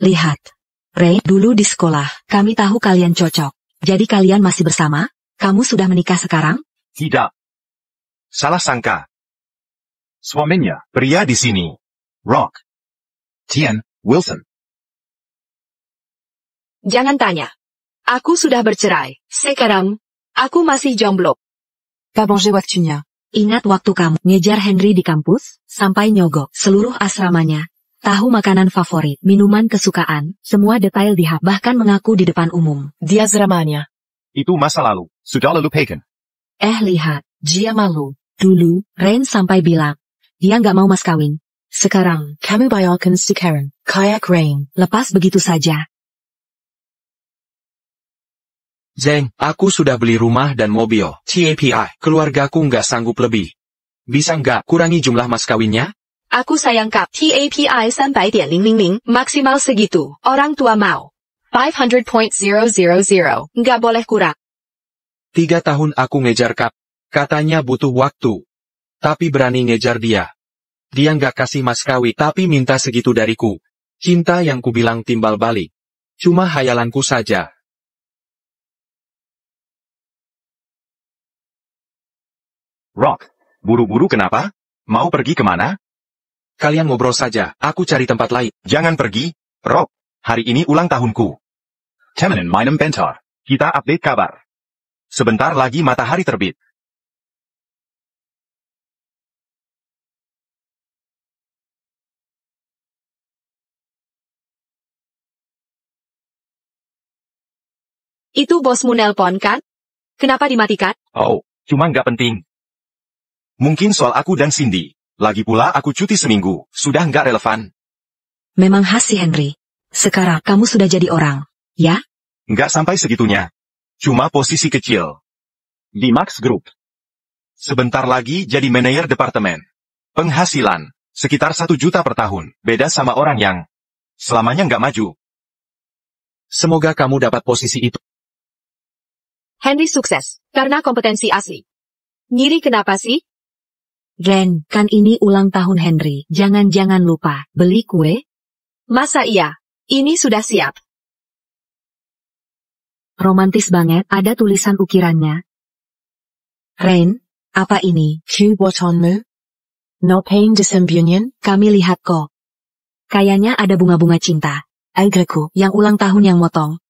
lihat. Ren, dulu di sekolah, kami tahu kalian cocok. Jadi kalian masih bersama? Kamu sudah menikah sekarang? Tidak. Salah sangka. Suaminya, pria di sini. Rock. Tian, Wilson. Jangan tanya. Aku sudah bercerai. Sekarang, aku masih jomblo. Babangé waktunya. Ingat waktu kamu ngejar Henry di kampus, sampai nyogok seluruh asramanya. Tahu makanan favorit, minuman kesukaan, semua detail dihap, bahkan mengaku di depan umum. Dia seramanya. Itu masa lalu. Sudah lalu pagan. Lihat, dia malu. Dulu, Ren sampai bilang, dia nggak mau mas kawin. Sekarang, Camus bayarkan sekarang. Kayak Rain. lepas begitu saja. Zeng, aku sudah beli rumah dan mobil. TAPI, keluargaku nggak sanggup lebih. Bisa nggak kurangi jumlah mas kawinnya? Aku sayang kap TAPI 300.000, maksimal segitu. Orang tua mau. 500.000. Nggak boleh kurang. 3 tahun aku ngejar Kap. Katanya butuh waktu. Tapi berani ngejar dia. Dia nggak kasih mas kawin tapi minta segitu dariku. Cinta yang kubilang timbal balik. Cuma hayalanku saja. Rock. Buru-buru kenapa? Mau pergi kemana? Kalian ngobrol saja, aku cari tempat lain. Jangan pergi, Rock. Hari ini ulang tahunku. Temenin mainem bentar. Kita update kabar. Sebentar lagi matahari terbit. Itu bosmu nelpon kan? Kenapa dimatikan? Oh, cuma nggak penting. Mungkin soal aku dan Cindy. Lagi pula aku cuti seminggu, sudah nggak relevan. Memang khas si Henry. Sekarang kamu sudah jadi orang, ya? Nggak sampai segitunya. Cuma posisi kecil. Di Max Group. Sebentar lagi jadi manajer departemen. Penghasilan, sekitar 1 juta per tahun. Beda sama orang yang selamanya nggak maju. Semoga kamu dapat posisi itu. Henry sukses, karena kompetensi asli. Ngiri kenapa sih? Ren, kan ini ulang tahun Henry. Jangan-jangan lupa, beli kue? Masa iya? Ini sudah siap. Romantis banget, ada tulisan ukirannya. Ren, apa ini? Tu botonmu? No pain disembunyian? Kami lihat kok. Kayaknya ada bunga-bunga cinta. Agreku. Yang ulang tahun yang motong.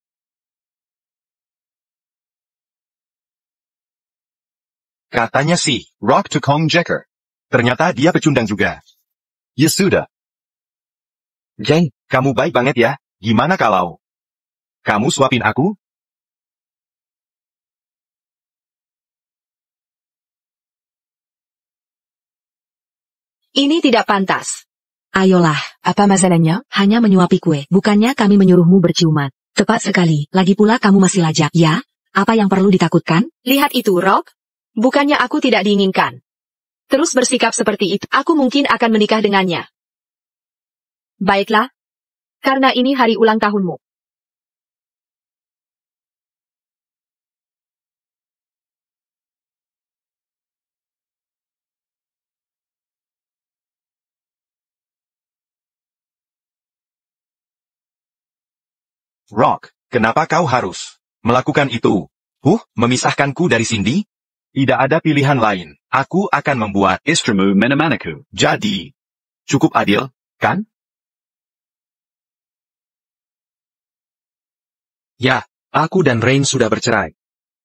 Katanya sih, Rock tukang Jacker. Ternyata dia pecundang juga. Ya sudah. Jeng, kamu baik banget ya. Gimana kalau kamu suapin aku? Ini tidak pantas. Ayolah, Apa masalahnya? hanya menyuapi kue. Bukannya kami menyuruhmu berciuman. Tepat sekali, lagi pula kamu masih lajak, ya? Apa yang perlu ditakutkan? Lihat itu, Rock. Bukannya aku tidak diinginkan. Terus bersikap seperti itu, aku mungkin akan menikah dengannya. Baiklah. Karena ini hari ulang tahunmu. Rock, kenapa kau harus melakukan itu? Memisahkanku dari Cindy? Tidak ada pilihan lain. Aku akan membuat istrimu menemaniku. Jadi, cukup adil, kan? Ya, aku dan Rain sudah bercerai.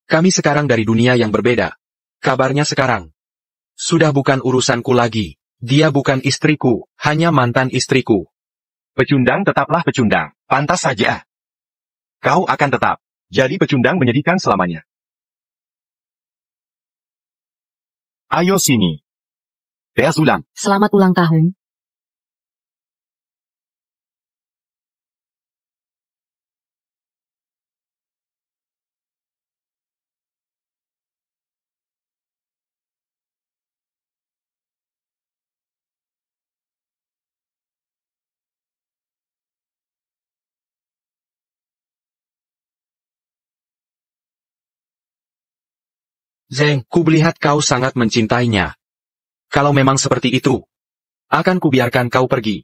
Kami sekarang dari dunia yang berbeda. Kabarnya sekarang. Sudah bukan urusanku lagi. Dia bukan istriku, hanya mantan istriku. Pecundang tetaplah pecundang. Pantas saja. Kau akan tetap jadi pecundang menyedihkan selamanya. Ayo sini. Ulang. Selamat ulang tahun. Zeng, ku melihat kau sangat mencintainya. Kalau memang seperti itu, akan kubiarkan kau pergi.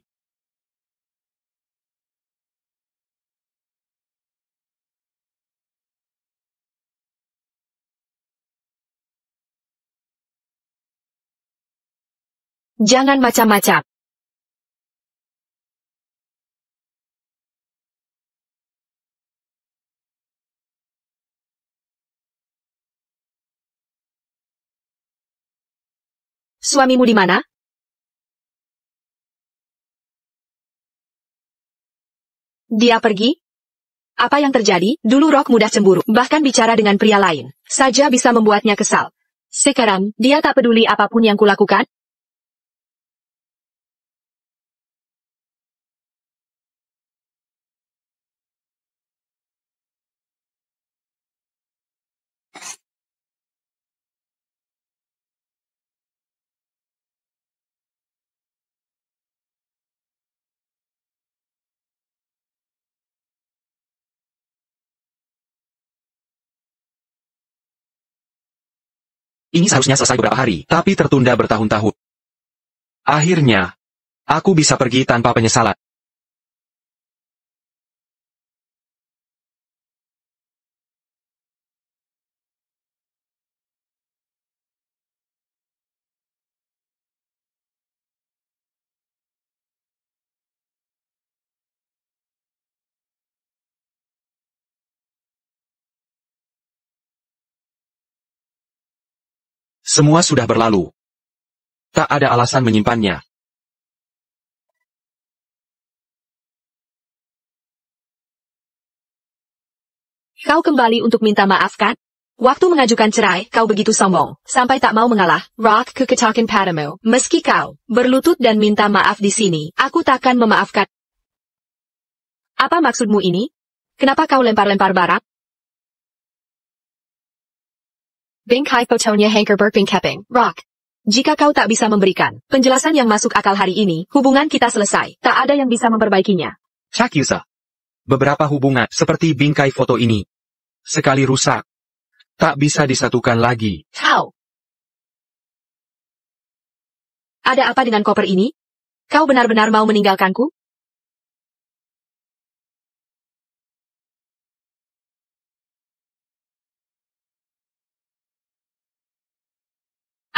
Jangan macam-macam. Suamimu di mana? Dia pergi? Apa yang terjadi? Dulu Rock mudah cemburu, bahkan bicara dengan pria lain saja bisa membuatnya kesal. Sekarang, dia tak peduli apapun yang kulakukan? Ini seharusnya selesai beberapa hari, tapi tertunda bertahun-tahun. Akhirnya, aku bisa pergi tanpa penyesalan. Semua sudah berlalu. Tak ada alasan menyimpannya. Kau kembali untuk minta maaf kan? Waktu mengajukan cerai, kau begitu sombong, sampai tak mau mengalah. Rock, keketakan padamu. Meski kau berlutut dan minta maaf di sini, aku takkan memaafkan. Apa maksudmu ini? Kenapa kau lempar-lempar barang? Bingkai fotonya Hankerberg Keping, Rock. Jika kau tak bisa memberikan penjelasan yang masuk akal hari ini, hubungan kita selesai. Tak ada yang bisa memperbaikinya. Chakyusa. Beberapa hubungan seperti bingkai foto ini, sekali rusak, tak bisa disatukan lagi. Kau. Ada apa dengan koper ini? Kau benar-benar mau meninggalkanku?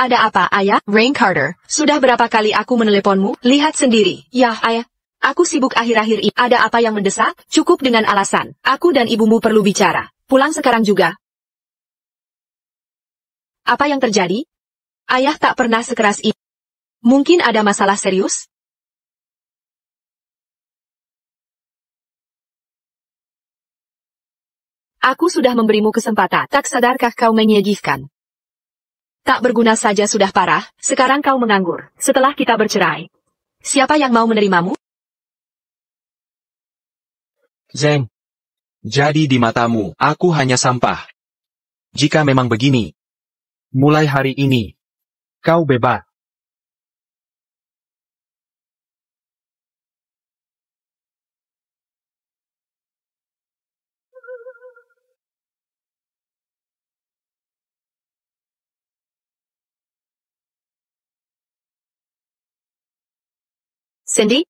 Ada apa, Ayah? Rain Carter, sudah berapa kali aku meneleponmu? Lihat sendiri. Ya, Ayah. Aku sibuk akhir-akhir ini. Ada apa yang mendesak? Cukup dengan alasan. Aku dan ibumu perlu bicara. Pulang sekarang juga. Apa yang terjadi? Ayah tak pernah sekeras ini. Mungkin ada masalah serius? Aku sudah memberimu kesempatan. Tak sadarkah kau menyedihkan? Tak berguna saja sudah parah, sekarang kau menganggur. Setelah kita bercerai, siapa yang mau menerimamu? Zeng. Jadi di matamu, aku hanya sampah. Jika memang begini, mulai hari ini, kau bebas. Cindy?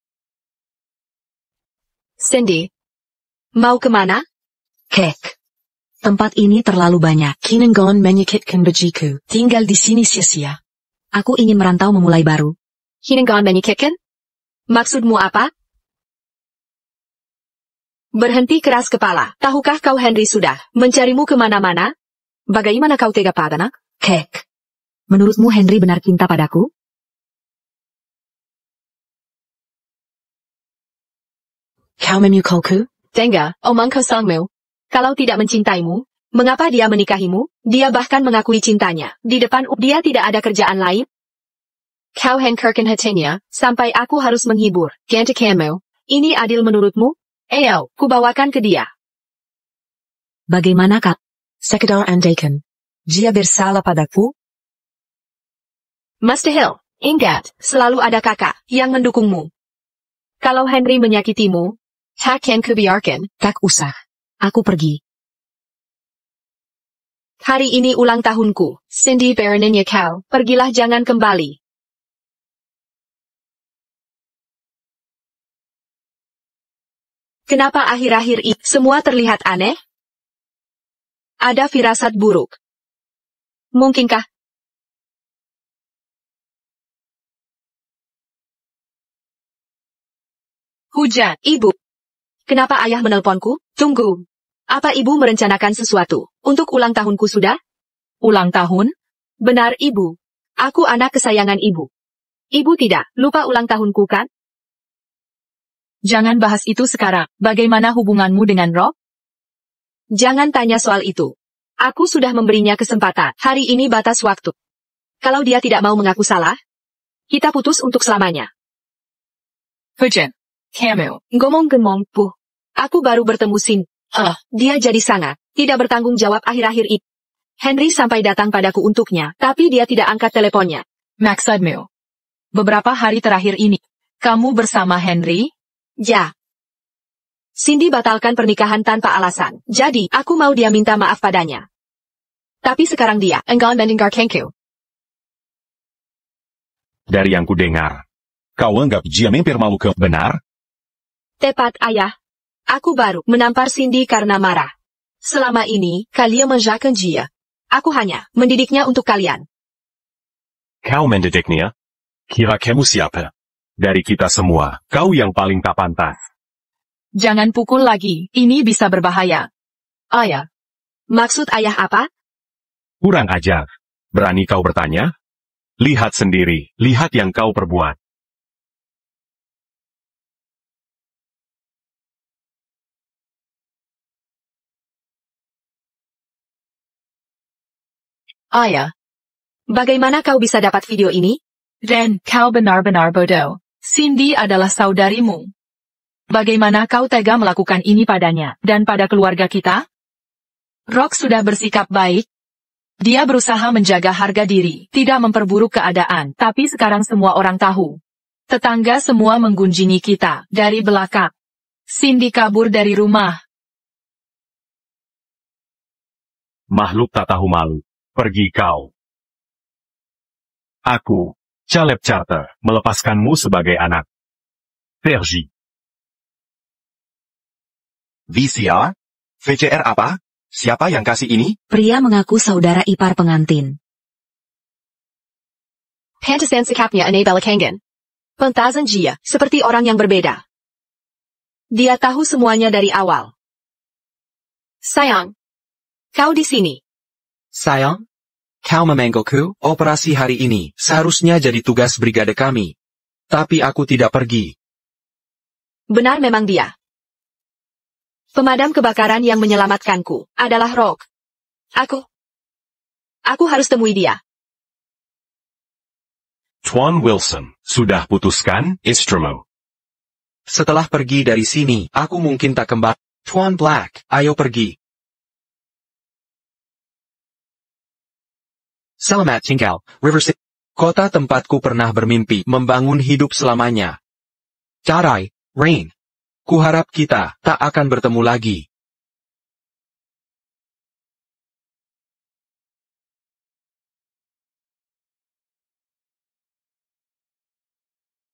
Cindy? Mau kemana? Kek. Tempat ini terlalu banyak. Kinengon menyakitkan bajiku. Tinggal di sini sia-sia. Aku ingin merantau memulai baru. Hinenggon menyakitkan? Maksudmu apa? Berhenti keras kepala. Tahukah kau Henry sudah mencarimu kemana-mana? Bagaimana kau tega padaku? Kek. Menurutmu Henry benar cinta padaku? Kau memukulku? Tengah, omong kosongmu. Kalau tidak mencintaimu, mengapa dia menikahimu? Dia bahkan mengakui cintanya. Di depan dia tidak ada kerjaan lain. Kau Hankerken hatinya, sampai aku harus menghibur. Gantikanmu. Ini adil menurutmu? Ayo, kubawakan ke dia. Bagaimana kak? Sekedar andaikan. Dia bersalah padaku? Mustahil. Ingat, selalu ada kakak yang mendukungmu. Kalau Henry menyakitimu, takkan kubiarkan. Tak usah. Aku pergi. Hari ini ulang tahunku. Cindy Baroninnya kau, pergilah jangan kembali. Kenapa akhir-akhir ini semua terlihat aneh? Ada firasat buruk. Mungkinkah? Hujan. Ibu. Kenapa ayah menelponku? Tunggu. Apa ibu merencanakan sesuatu untuk ulang tahunku sudah? Ulang tahun? Benar ibu. Aku anak kesayangan ibu. Ibu tidak lupa ulang tahunku kan? Jangan bahas itu sekarang. Bagaimana hubunganmu dengan Rob? Jangan tanya soal itu. Aku sudah memberinya kesempatan. Hari ini batas waktu. Kalau dia tidak mau mengaku salah, kita putus untuk selamanya. Hujan. Kamu. Ngomong-ngomong, Bu. Aku baru bertemu Sin. Dia jadi sangat tidak bertanggung jawab akhir-akhir ini. Henry sampai datang padaku untuknya, tapi dia tidak angkat teleponnya. Maksudmu? Beberapa hari terakhir ini, kamu bersama Henry? Ya. Cindy batalkan pernikahan tanpa alasan, jadi aku mau dia minta maaf padanya. Tapi sekarang dia enggan mendengar kengku. Dari yang kudengar, kau anggap dia mempir malu ke benar? Tepat ayah. Aku baru menampar Cindy karena marah. Selama ini, kalian menjaga dia. Aku hanya mendidiknya untuk kalian. Kau mendidiknya? Kira kamu siapa? Dari kita semua, kau yang paling tak pantas. Jangan pukul lagi, ini bisa berbahaya. Ayah. Maksud ayah apa? Kurang ajar. Berani kau bertanya? Lihat sendiri, lihat yang kau perbuat. Ayah. Bagaimana kau bisa dapat video ini? Ren, kau benar-benar bodoh. Cindy adalah saudarimu. Bagaimana kau tega melakukan ini padanya, dan pada keluarga kita? Rock sudah bersikap baik. Dia berusaha menjaga harga diri, tidak memperburuk keadaan, tapi sekarang semua orang tahu. Tetangga semua menggunjingi kita, dari belakang. Cindy kabur dari rumah. Makhluk tak tahu malu. Pergi kau. Aku, Caleb Charter, melepaskanmu sebagai anak. Pergi. VCR? VCR apa? Siapa yang kasih ini? Pria mengaku saudara ipar pengantin. Pantesan sikapnya aneh belakangan. Pentasan dia, seperti orang yang berbeda. Dia tahu semuanya dari awal. Sayang. Kau di sini. Sayang? Kau memanggilku, operasi hari ini, seharusnya jadi tugas brigade kami. Tapi aku tidak pergi. Benar memang dia. Pemadam kebakaran yang menyelamatkanku, adalah Rock. Aku harus temui dia. Tuan Wilson, sudah putuskan, istrimu. Setelah pergi dari sini, aku mungkin tak kembali. Tuan Black, ayo pergi. Selamat tinggal, Riverside. Kota tempatku pernah bermimpi membangun hidup selamanya. Carai, Rain. Kuharap kita tak akan bertemu lagi.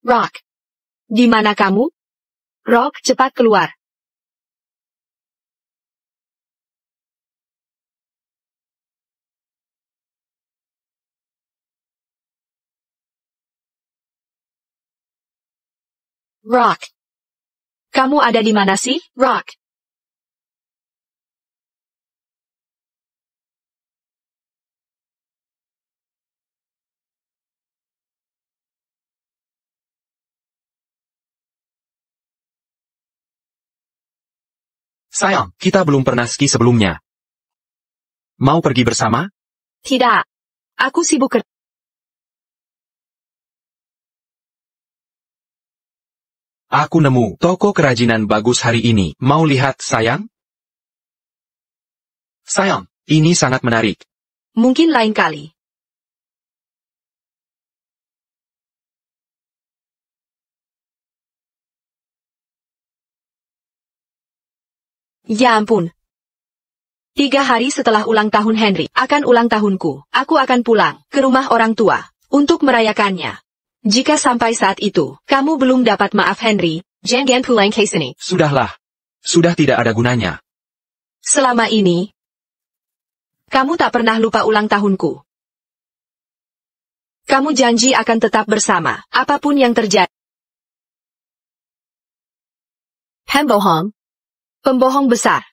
Rock. Di mana kamu? Rock, cepat keluar. Rock. Kamu ada di mana sih, Rock? Sayang, kita belum pernah ski sebelumnya. Mau pergi bersama? Tidak. Aku sibuk kerja. Aku nemu toko kerajinan bagus hari ini. Mau lihat, sayang? Sayang, ini sangat menarik. Mungkin lain kali. Ya ampun. 3 hari setelah ulang tahun Henry, akan ulang tahunku, aku akan pulang ke rumah orang tua untuk merayakannya. Jika sampai saat itu, kamu belum dapat maaf Henry, Jangan pulang ke sini. Sudahlah. Sudah tidak ada gunanya. selama ini, kamu tak pernah lupa ulang tahunku. Kamu janji akan tetap bersama, apapun yang terjadi. Pembohong. Pembohong besar.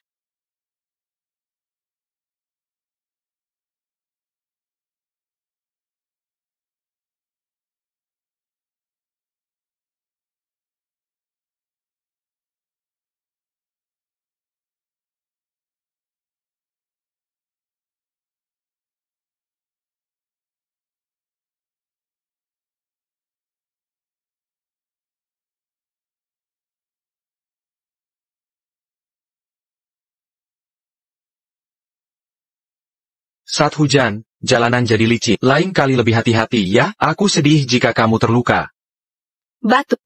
Saat hujan, jalanan jadi licin. Lain kali lebih hati-hati ya, aku sedih jika kamu terluka. Batu.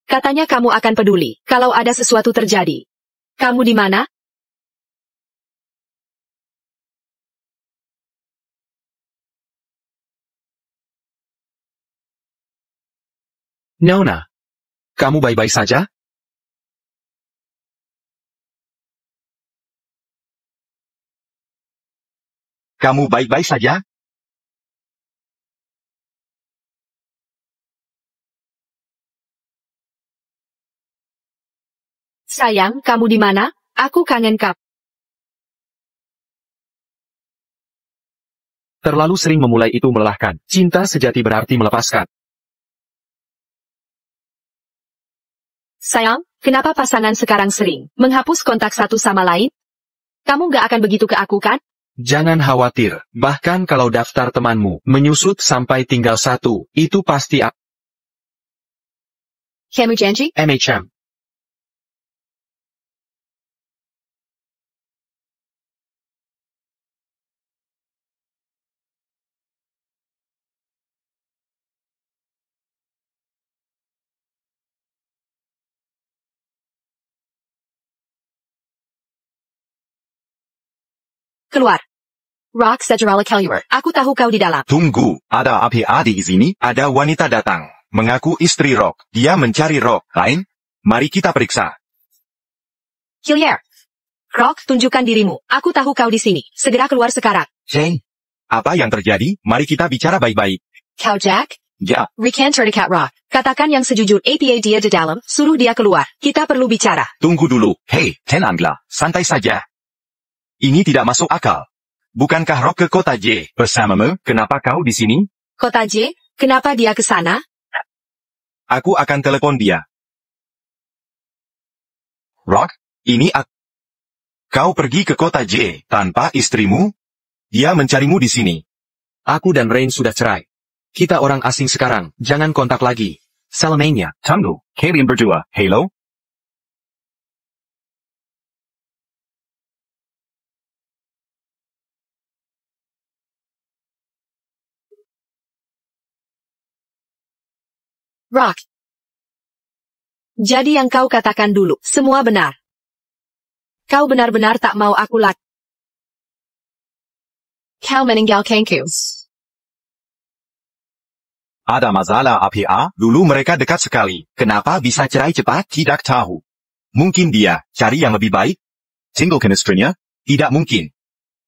Katanya kamu akan peduli kalau ada sesuatu terjadi. Kamu di mana? Nona. Kamu baik-baik saja? Kamu baik-baik saja? Sayang, kamu di mana? Aku kangen kamu. Terlalu sering memulai itu melelahkan. Cinta sejati berarti melepaskan. Sayang, kenapa pasangan sekarang sering menghapus kontak satu sama lain? Kamu gak akan begitu ke aku kan? Jangan khawatir, bahkan kalau daftar temanmu menyusut sampai tinggal 1, itu pasti Kamu janji? MHM. Keluar. Rock Sejarala Keluar. Aku tahu kau di dalam. Tunggu, ada APA di sini? Ada wanita datang. Mengaku istri Rock. Dia mencari Rock lain. Mari kita periksa. Hillier. Rock, tunjukkan dirimu. Aku tahu kau di sini. Segera keluar sekarang. Jane. Apa yang terjadi? Mari kita bicara baik-baik. Kau Jack? Ya, Rekan terdekat Rock. Katakan yang sejujur. APA dia di dalam. Suruh dia keluar. Kita perlu bicara. tunggu dulu. Hei, Tenanglah. Santai saja. Ini tidak masuk akal. Bukankah Rock ke kota J bersamamu? Kenapa kau di sini? Kota J, kenapa dia ke sana? Aku akan telepon dia. Rock, ini aku. Kau pergi ke kota J tanpa istrimu? Dia mencarimu di sini. Aku dan Rain sudah cerai. Kita orang asing sekarang, jangan kontak lagi. Salamanya. Tunggu, kalian berdua, hello? Rock. Jadi yang kau katakan dulu, semua benar. Kau benar-benar tak mau aku lagi. Kau meninggal Kangku. Ada masalah APA? Dulu mereka dekat sekali. Kenapa bisa cerai cepat? Tidak tahu. Mungkin dia cari yang lebih baik? Single chemistry-nya? Tidak mungkin.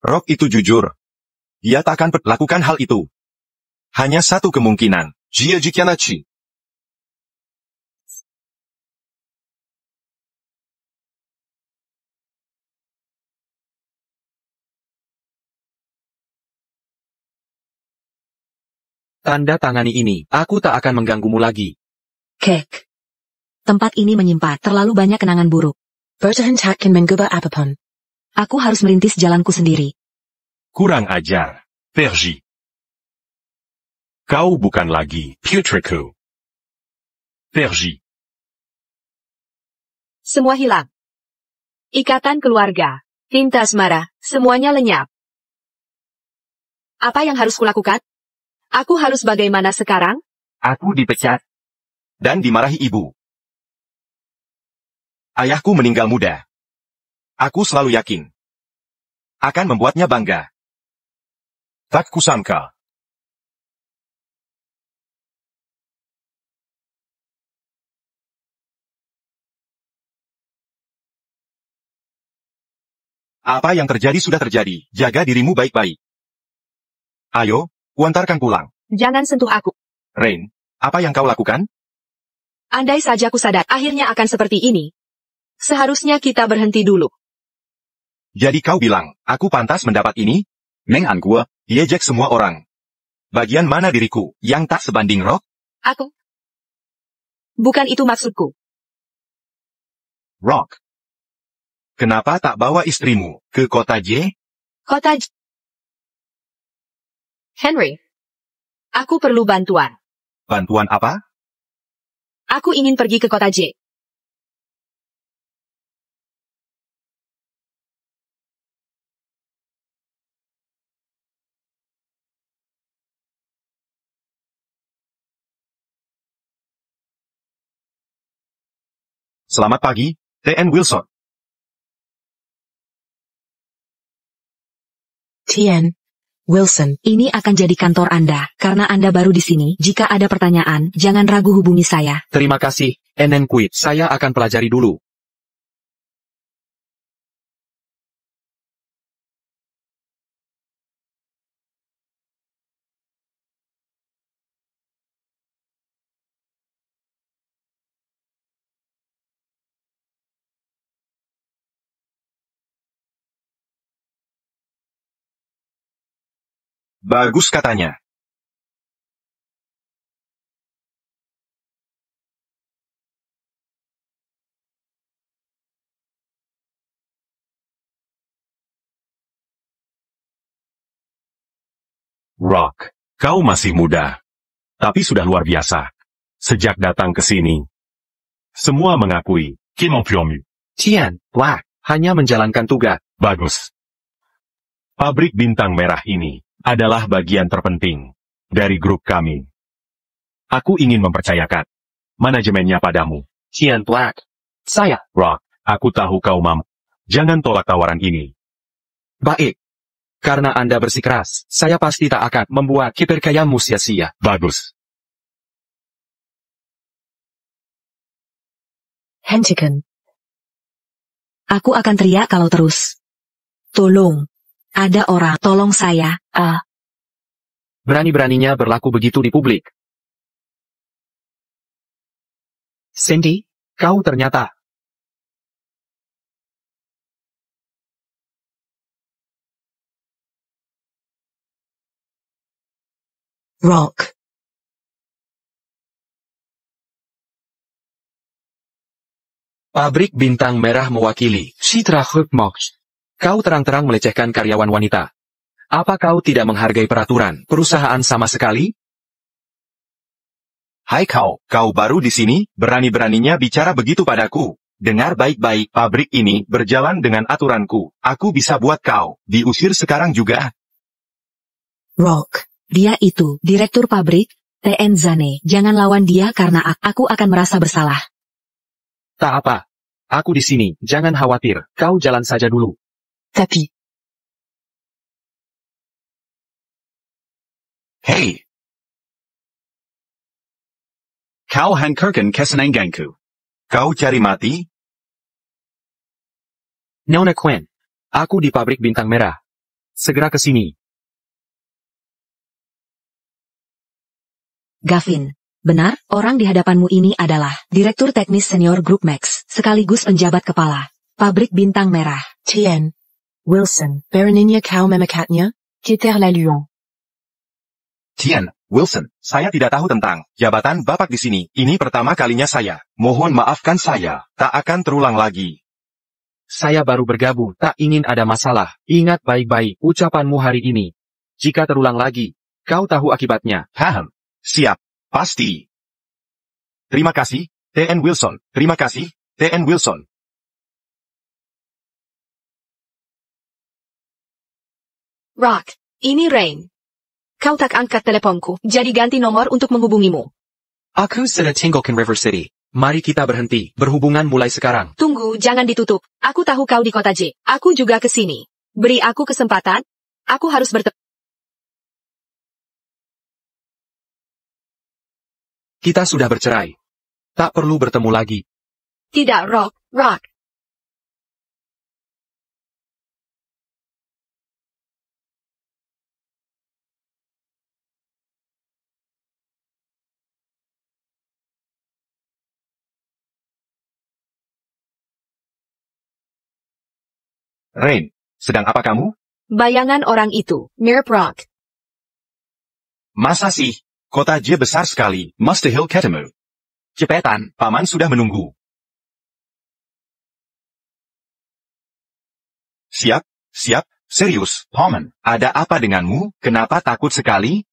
Rock itu jujur. Dia takkan lakukan hal itu. Hanya satu kemungkinan. Jia Jikyanachi. Tanda tangani ini, aku tak akan mengganggumu lagi. Kek. Tempat ini menyimpan terlalu banyak kenangan buruk. Bertahan mengubah apapun. Aku harus merintis jalanku sendiri. Kurang ajar, Pergi. Kau bukan lagi putriku. Pergi. Semua hilang. Ikatan keluarga, cinta asmara, semuanya lenyap. Apa yang harus kulakukan? Aku harus bagaimana sekarang? Aku dipecat. Dan dimarahi ibu. Ayahku meninggal muda. Aku selalu yakin. akan membuatnya bangga. Tak kusangka. Apa yang terjadi sudah terjadi, jaga dirimu baik-baik. Ayo, kuantarkan pulang. Jangan sentuh aku. Rain, apa yang kau lakukan? Andai saja ku sadar akhirnya akan seperti ini. Seharusnya kita berhenti dulu. Jadi kau bilang, aku pantas mendapat ini? Mengan gua, diejek semua orang. Bagian mana diriku, yang tak sebanding Rock? Aku. Bukan itu maksudku. Rock. Kenapa tak bawa istrimu ke kota J? Kota J. Henry. Aku perlu bantuan. Bantuan apa? Aku ingin pergi ke kota J. Selamat pagi, T.N. Wilson. Tien. Wilson. Ini akan jadi kantor Anda, karena Anda baru di sini. Jika ada pertanyaan, jangan ragu hubungi saya. Terima kasih, NN Quid. Saya akan pelajari dulu. Bagus katanya. Rock, kau masih muda. Tapi sudah luar biasa. Sejak datang ke sini. Semua mengakui, Kim Pyomu. Tien, Black, hanya menjalankan tugas. Bagus. Pabrik bintang merah ini adalah bagian terpenting dari grup kami. Aku ingin mempercayakan manajemennya padamu. Tien Black. Saya. Rock, aku tahu kau mampu. Jangan tolak tawaran ini. Baik. Karena Anda bersikeras, saya pasti tak akan membuat kepercayaanmu sia-sia. Bagus. Hentikan. Aku akan teriak kalau terus. Tolong. Ada orang, tolong saya. Berani-beraninya berlaku begitu di publik. Cindy, kau ternyata. Rock. Pabrik bintang merah mewakili Citra Hupmox. Kau terang-terang melecehkan karyawan wanita. Apa kau tidak menghargai peraturan perusahaan sama sekali? Hai kau baru di sini, berani-beraninya bicara begitu padaku. Dengar baik-baik, pabrik ini berjalan dengan aturanku. Aku bisa buat kau diusir sekarang juga. Rock. Dia itu, direktur pabrik, T.N. Zane. Jangan lawan dia karena aku akan merasa bersalah. Tak apa. Aku di sini, jangan khawatir. Kau jalan saja dulu. Tapi. Hey. Kau hankerkan kesenanganku. Kau cari mati? Nona Quen. Aku di pabrik bintang merah. Segera ke sini. Gavin. Benar, orang di hadapanmu ini adalah Direktur Teknis Senior Grup Max, sekaligus penjabat kepala Pabrik Bintang Merah. Tien. Wilson. Baroninnya kau memakatnya? Quitter la Lyon. Tien, Wilson, saya tidak tahu tentang jabatan Bapak di sini. Ini pertama kalinya saya. Mohon maafkan saya. Tak akan terulang lagi. Saya baru bergabung, tak ingin ada masalah. Ingat baik-baik ucapanmu hari ini. Jika terulang lagi, kau tahu akibatnya. Paham. Siap. Pasti. Terima kasih, T.N. Wilson. Terima kasih, T.N. Wilson. Rock, ini Rain. Kau tak angkat teleponku, jadi ganti nomor untuk menghubungimu. Aku sudah tinggalkan River City. Mari kita berhenti, berhubungan mulai sekarang. Tunggu, jangan ditutup. Aku tahu kau di kota J. Aku juga ke sini. Beri aku kesempatan. Aku harus bertemu. Kita sudah bercerai. Tak perlu bertemu lagi. Tidak, Rock. Rain, sedang apa kamu? Bayangan orang itu, mirip Rock. Masa sih? Kota J besar sekali, must hill ketemu. Cepetan, paman sudah menunggu. Siap, serius, paman. Ada apa denganmu? Kenapa takut sekali?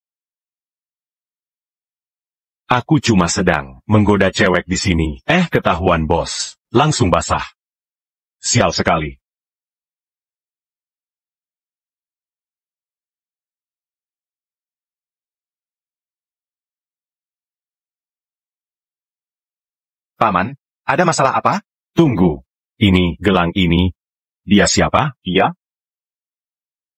Aku cuma sedang menggoda cewek di sini. Ketahuan bos. Langsung basah. Sial sekali. Paman, ada masalah apa? Tunggu. Ini, gelang ini. Dia siapa? Iya?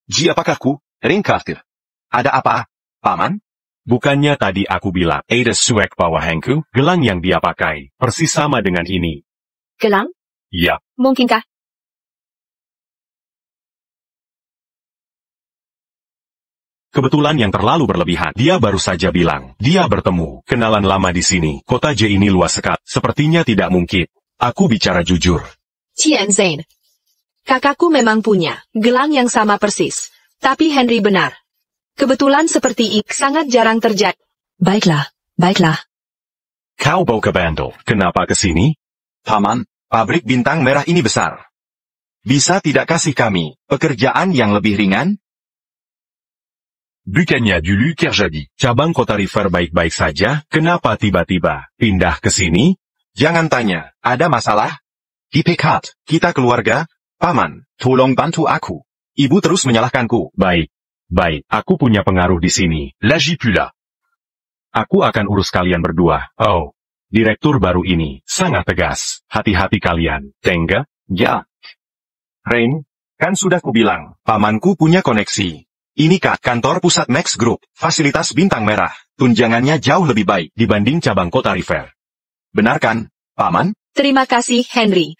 Ji apakah ku? Ring Carter. Ada apa, paman? Bukannya tadi aku bilang, ada suek bawahengku, gelang yang dia pakai, persis sama dengan ini. Gelang? Ya, Mungkinkah? kebetulan yang terlalu berlebihan. Dia baru saja bilang, dia bertemu, kenalan lama di sini. Kota J ini luas sekali. Sepertinya tidak mungkin. Aku bicara jujur. Qian Zane. Kakakku memang punya gelang yang sama persis. Tapi Henry benar. Kebetulan seperti itu sangat jarang terjadi. Baiklah. Kau bau ke bandel. Kenapa ke sini? Paman, pabrik bintang merah ini besar. Bisa tidak kasih kami pekerjaan yang lebih ringan? Bukannya dulu kerjadi. Cabang Kota River baik-baik saja, kenapa tiba-tiba pindah ke sini? Jangan tanya, ada masalah? Hipekat, kita keluarga. Paman, tolong bantu aku. Ibu terus menyalahkanku. Baik, aku punya pengaruh di sini. Lagi pula. Aku akan urus kalian berdua. Oh, direktur baru ini sangat tegas. Hati-hati kalian. Tengga? Ya. Rain, kan sudah kubilang, pamanku punya koneksi. Ini kantor pusat Max Group, fasilitas bintang merah. Tunjangannya jauh lebih baik dibanding cabang Kota River. Benar kan, paman? Terima kasih, Henry.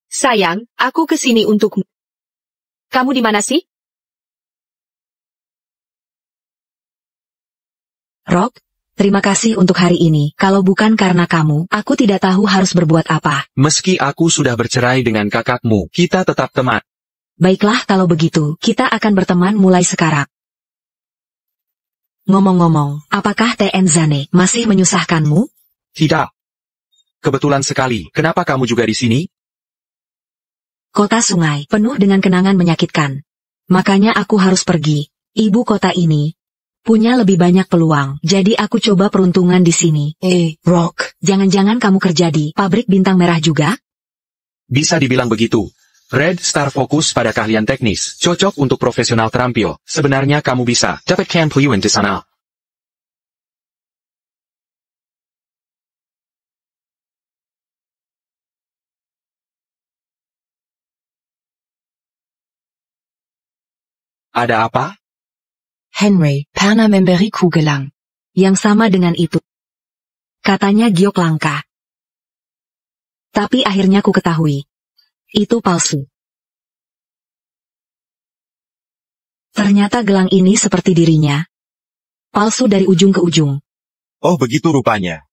Sayang, aku kesini untukmu. Kamu di mana sih? Rock, terima kasih untuk hari ini. Kalau bukan karena kamu, aku tidak tahu harus berbuat apa. Meski aku sudah bercerai dengan kakakmu, kita tetap teman. Baiklah kalau begitu, kita akan berteman mulai sekarang. Ngomong-ngomong, apakah TN Zane masih menyusahkanmu? Tidak. Kebetulan sekali, kenapa kamu juga di sini? Kota sungai, penuh dengan kenangan menyakitkan. Makanya aku harus pergi. Ibu kota ini punya lebih banyak peluang, jadi aku coba peruntungan di sini. Rock, jangan-jangan kamu kerja di pabrik bintang merah juga? Bisa dibilang begitu. Red Star fokus pada keahlian teknis, cocok untuk profesional terampil. Sebenarnya kamu bisa dapatkan peluang di sana. Ada apa? Henry, pernah memberiku gelang. Yang sama dengan itu. Katanya giok langka. Tapi akhirnya ku ketahui. Itu palsu. Ternyata gelang ini seperti dirinya. Palsu dari ujung ke ujung. Oh begitu rupanya.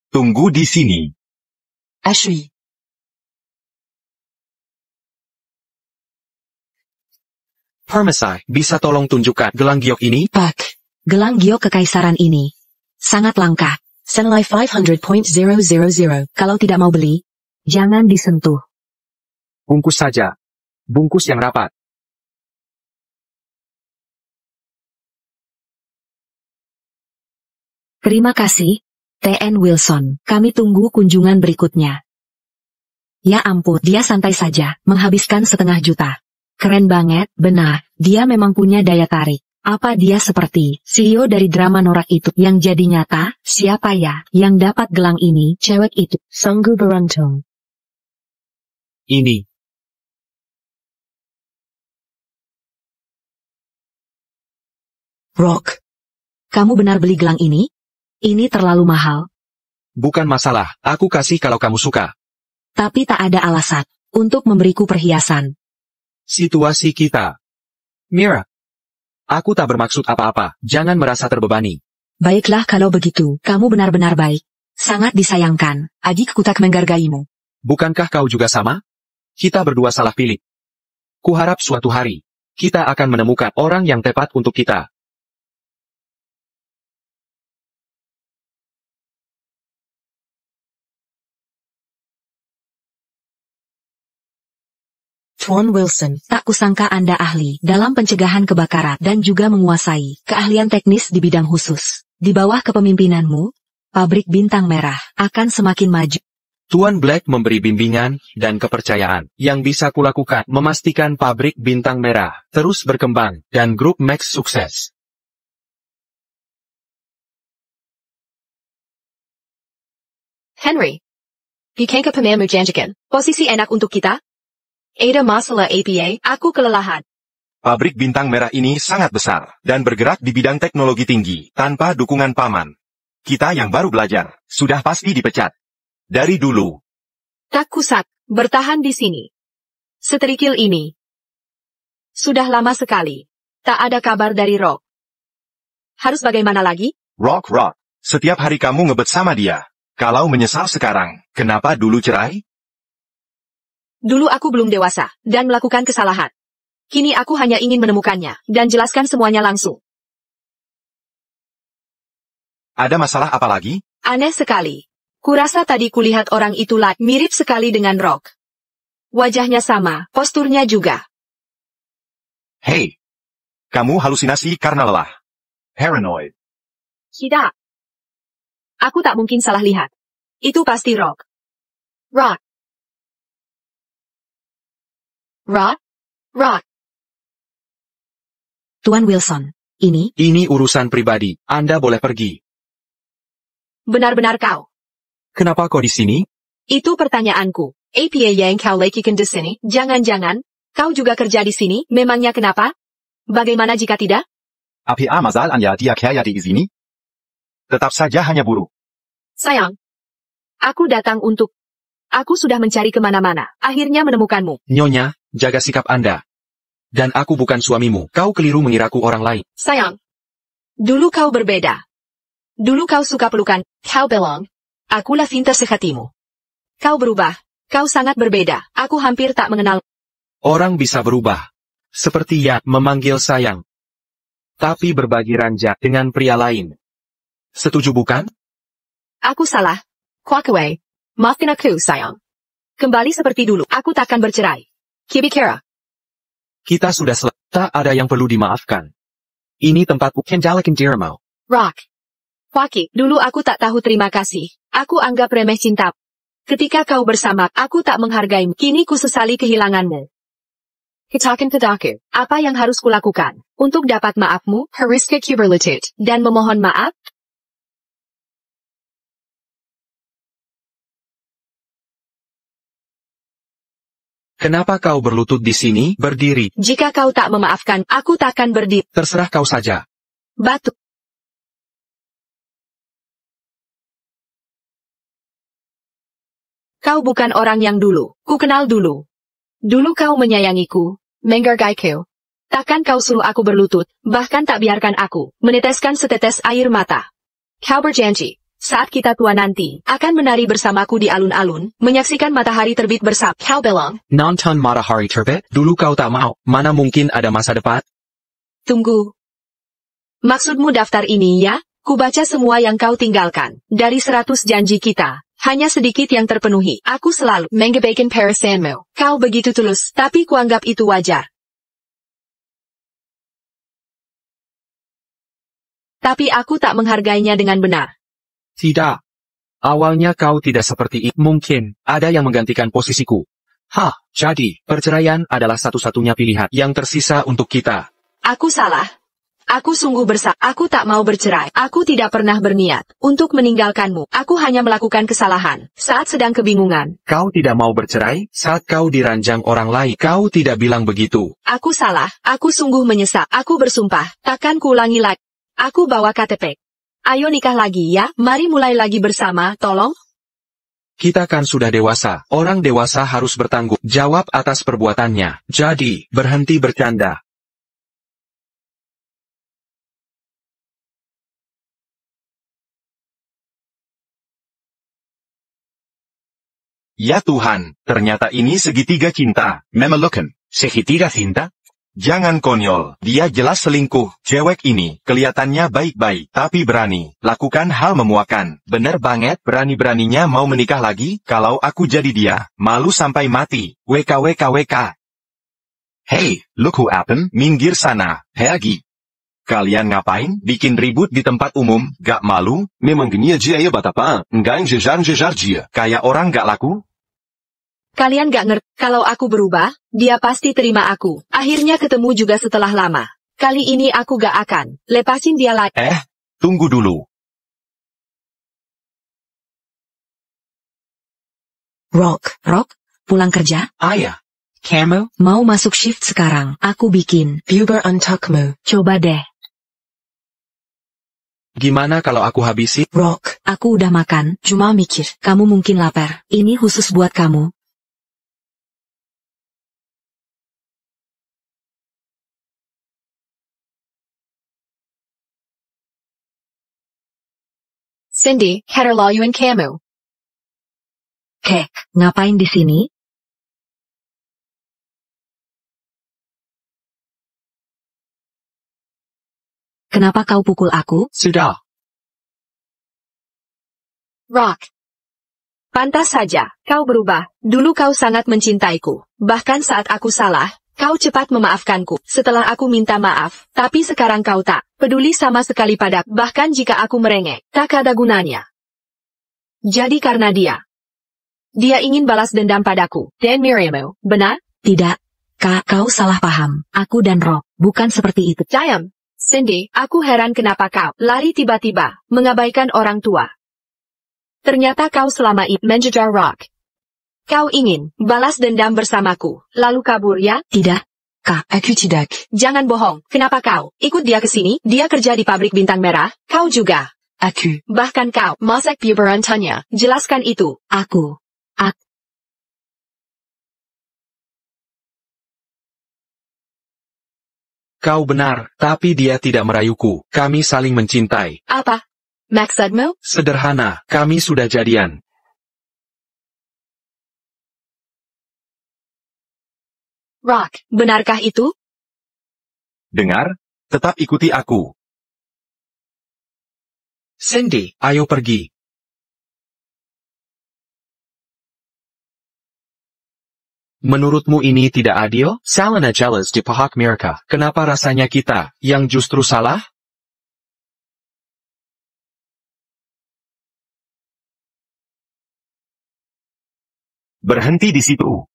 Tunggu di sini. Ashley. Parmesai, bisa tolong tunjukkan gelang giok ini? Pak, gelang giok kekaisaran ini sangat langka. Senilai 500.000. Kalau tidak mau beli, jangan disentuh. Bungkus saja. Bungkus yang rapat. Terima kasih, TN Wilson. Kami tunggu kunjungan berikutnya. Ya ampun, dia santai saja, menghabiskan 500.000. Keren banget, benar, dia memang punya daya tarik. Apa dia seperti CEO dari drama norak itu yang jadi nyata? Siapa ya yang dapat gelang ini? Cewek itu. Sungguh beruntung. Ini. Rock. Kamu benar beli gelang ini? Ini terlalu mahal. Bukan masalah, aku kasih kalau kamu suka. Tapi tak ada alasan untuk memberiku perhiasan. Situasi kita. Mira. Aku tak bermaksud apa-apa, jangan merasa terbebani. Baiklah kalau begitu, kamu benar-benar baik. Sangat disayangkan, adikku tak menghargaimu. Bukankah kau juga sama? Kita berdua salah pilih. Kuharap suatu hari, kita akan menemukan orang yang tepat untuk kita. Tuan Wilson. Tak kusangka Anda ahli dalam pencegahan kebakaran dan juga menguasai keahlian teknis di bidang khusus. Di bawah kepemimpinanmu, pabrik Bintang Merah akan semakin maju. Tuan Black memberi bimbingan dan kepercayaan yang bisa kulakukan memastikan pabrik Bintang Merah terus berkembang dan grup Max sukses. Henry. Bukankah pemain menjanjikan posisi enak untuk kita? Ada masalah APA, aku kelelahan. Pabrik Bintang Merah ini sangat besar, dan bergerak di bidang teknologi tinggi, tanpa dukungan paman. Kita yang baru belajar, sudah pasti dipecat. Dari dulu. Tak kusat, bertahan di sini. Seterikil ini. Sudah lama sekali. Tak ada kabar dari Rock. Harus bagaimana lagi? Rock. Setiap hari kamu ngebet sama dia. Kalau menyesal sekarang, kenapa dulu cerai? Dulu aku belum dewasa, dan melakukan kesalahan. Kini aku hanya ingin menemukannya, dan jelaskan semuanya langsung. Ada masalah apa lagi? Aneh sekali. Kurasa tadi kulihat orang itu mirip sekali dengan Rock. Wajahnya sama, posturnya juga. Hei! Kamu halusinasi karena lelah. Paranoid. Tidak. Aku tak mungkin salah lihat. Itu pasti Rock. Rock. Tuan Wilson, ini? Ini urusan pribadi, Anda boleh pergi. Benar-benar kau. Kenapa kau di sini? Itu pertanyaanku. APA yang kau lakukan di sini, jangan-jangan, kau juga kerja di sini, memangnya kenapa? Bagaimana jika tidak? APA masalahnya dia kaya di sini? Tetap saja hanya buruk. Sayang. Aku datang untuk... Aku sudah mencari kemana-mana, akhirnya menemukanmu. Nyonya, jaga sikap Anda. Dan aku bukan suamimu, kau keliru mengiraku orang lain. Sayang. Dulu kau berbeda. Dulu kau suka pelukan, kau bilang. Akulah cinta sehatimu. Kau berubah. Kau sangat berbeda, aku hampir tak mengenal. Orang bisa berubah. Seperti ya, memanggil sayang. Tapi berbagi ranjak dengan pria lain. Setuju bukan? Aku salah. Kwakwe. Maafkan aku, sayang. Kembali seperti dulu, aku takkan bercerai. Kibikera. Kita sudah selesai, tak ada yang perlu dimaafkan. Ini tempat kendalikan dirimu. Rock. Waki, dulu aku tak tahu terima kasih. Aku anggap remeh cinta. Ketika kau bersama, aku tak menghargaimu. Kini ku sesali kehilanganmu. Katakan padaku, apa yang harus kulakukan? Untuk dapat maafmu, haruskah ku berlutut, dan memohon maaf? Kenapa kau berlutut di sini, berdiri? Jika kau tak memaafkan, aku takkan berdiri. Terserah kau saja. Batu. Kau bukan orang yang dulu, ku kenal dulu. Dulu kau menyayangiku, menghargaiku. Takkan kau suruh aku berlutut, bahkan tak biarkan aku meneteskan setetes air mata. Kau berjanji, saat kita tua nanti, akan menari bersamaku di alun-alun, menyaksikan matahari terbit bersama. Kau bilang, Nonton matahari terbit? Dulu kau tak mau, mana mungkin ada masa depan? tunggu. Maksudmu daftar ini ya? Ku baca semua yang kau tinggalkan. Dari 100 janji kita, hanya sedikit yang terpenuhi. Aku selalu mengabaikan perasaanmu. Kau begitu tulus, tapi kuanggap itu wajar. Tapi aku tak menghargainya dengan benar. Tidak. Awalnya kau tidak seperti itu. Mungkin, ada yang menggantikan posisiku. Jadi, perceraian adalah satu-satunya pilihan yang tersisa untuk kita. Aku salah. Aku sungguh aku tak mau bercerai. Aku tidak pernah berniat untuk meninggalkanmu. Aku hanya melakukan kesalahan saat sedang kebingungan. Kau tidak mau bercerai saat kau diranjang orang lain. Kau tidak bilang begitu. Aku salah. Aku sungguh menyesal. Aku bersumpah, takkan kuulangi lagi. Aku bawa KTP. Ayo nikah lagi ya. Mari mulai lagi bersama, tolong. Kita kan sudah dewasa. Orang dewasa harus bertanggung jawab atas perbuatannya. Jadi, berhenti bercanda. Ya Tuhan, ternyata ini segitiga cinta. Memelukan, segitiga cinta? Jangan konyol, dia jelas selingkuh. Cewek ini, kelihatannya baik-baik, tapi berani. Lakukan hal memuakan. Bener banget, berani-beraninya mau menikah lagi, kalau aku jadi dia. Malu sampai mati. WKWKWK. Hey, look who happened, minggir sana, Hagi. Kalian ngapain? Bikin ribut di tempat umum, gak malu? Memang gini aja ya batapa, enggak jejar-jejar dia. Kayak orang gak laku? Kalian gak ngerti, kalau aku berubah, dia pasti terima aku. Akhirnya ketemu juga setelah lama. Kali ini aku gak akan lepasin dia lagi. Tunggu dulu. Rock, pulang kerja? Ayah. Kamu? Mau masuk shift sekarang, aku bikin Bubur untukmu. Coba deh. Gimana kalau aku habisi? Rock, aku udah makan, cuma mikir, kamu mungkin lapar. Ini khusus buat kamu. Cindy, Caterlayuan kamu. Kek, ngapain di sini? Kenapa kau pukul aku? Sudah. Rock. Pantas saja, kau berubah. Dulu kau sangat mencintaiku. Bahkan saat aku salah, kau cepat memaafkanku. Setelah aku minta maaf, tapi sekarang kau tak peduli sama sekali padaku. Bahkan jika aku merengek, tak ada gunanya. Jadi karena dia ingin balas dendam padaku. Dan Miriamu, benar? Tidak, Kak, kau salah paham. Aku dan Rock, bukan seperti itu. Diam. Cindy, aku heran kenapa kau lari tiba-tiba, mengabaikan orang tua. Ternyata kau selama ini menjejar Rock. Kau ingin balas dendam bersamaku, lalu kabur ya? Tidak. Kak, aku tidak. Jangan bohong, kenapa kau ikut dia ke sini? Dia kerja di pabrik bintang merah, kau juga. Aku. Bahkan kau, Masak bubur untanya. jelaskan itu. Aku. Kau benar, tapi dia tidak merayuku. Kami saling mencintai. Apa? Maksudmu? Sederhana, kami sudah jadian. Rock, benarkah itu? Dengar? Tetap ikuti aku. Cindy, ayo pergi. Menurutmu ini tidak adil? Salana jealous di pihak mereka. Kenapa rasanya kita yang justru salah? Berhenti di situ.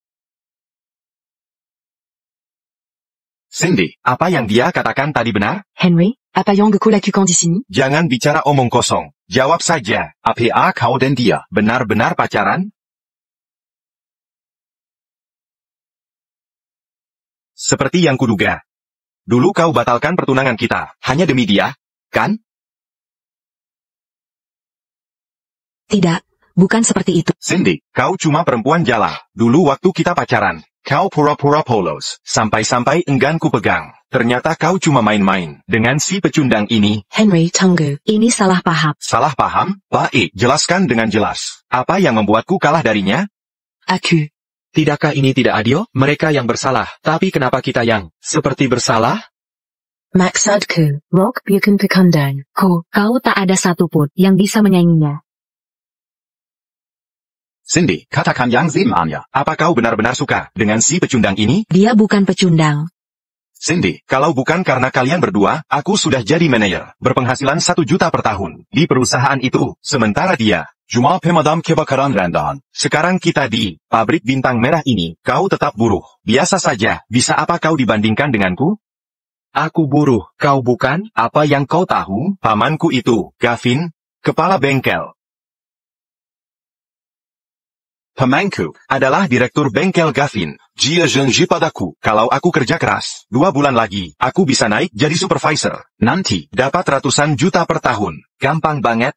Cindy, apa yang dia katakan tadi benar? Henry, apa yang kau lakukan di sini? Jangan bicara omong kosong. Jawab saja, apa kau dan dia benar-benar pacaran? Seperti yang kuduga. Dulu kau batalkan pertunangan kita, hanya demi dia, kan? Tidak, bukan seperti itu. Cindy, kau cuma perempuan jalan. Dulu waktu kita pacaran, kau pura-pura polos, sampai-sampai enggan ku pegang. Ternyata kau cuma main-main dengan si pecundang ini. Henry, tunggu. Ini salah paham. Salah paham? Baik, jelaskan dengan jelas. Apa yang membuatku kalah darinya? Aku. Tidakkah ini tidak adil? Mereka yang bersalah, tapi kenapa kita yang seperti bersalah? Maksudku, Rock bukan pekundang. Kau tak ada satupun yang bisa menyainginya. Cindy, katakan yang sebenarnya. Apa kau benar-benar suka dengan si pecundang ini? Dia bukan pecundang. Cindy, kalau bukan karena kalian berdua, aku sudah jadi manajer, berpenghasilan 1 juta per tahun di perusahaan itu. Sementara dia, cuma pemadam kebakaran rendahan. Sekarang kita di pabrik bintang merah ini, kau tetap buruh. Biasa saja, bisa apa kau dibandingkan denganku? Aku buruh, kau bukan? Apa yang kau tahu? Pamanku itu, Gavin, kepala bengkel. Pamanku adalah direktur bengkel Gavin. Jia janji padaku, kalau aku kerja keras, 2 bulan lagi, aku bisa naik jadi supervisor. Nanti, dapat ratusan juta per tahun. Gampang banget.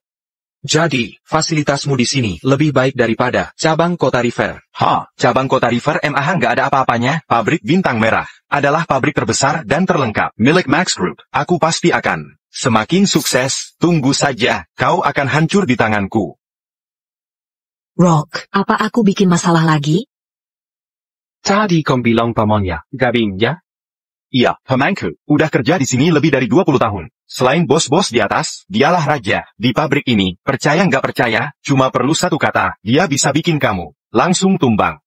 Jadi, fasilitasmu di sini lebih baik daripada cabang Kota River. Cabang Kota River MAH nggak ada apa-apanya. Pabrik Bintang Merah adalah pabrik terbesar dan terlengkap milik Max Group. Aku pasti akan semakin sukses. Tunggu saja, kau akan hancur di tanganku. Rock, apa aku bikin masalah lagi? Tadi kau bilang pamannya, Gavin ya? Iya, pamanku, udah kerja di sini lebih dari 20 tahun. Selain bos-bos di atas, dialah raja di pabrik ini. Percaya nggak percaya, cuma perlu satu kata, dia bisa bikin kamu langsung tumbang.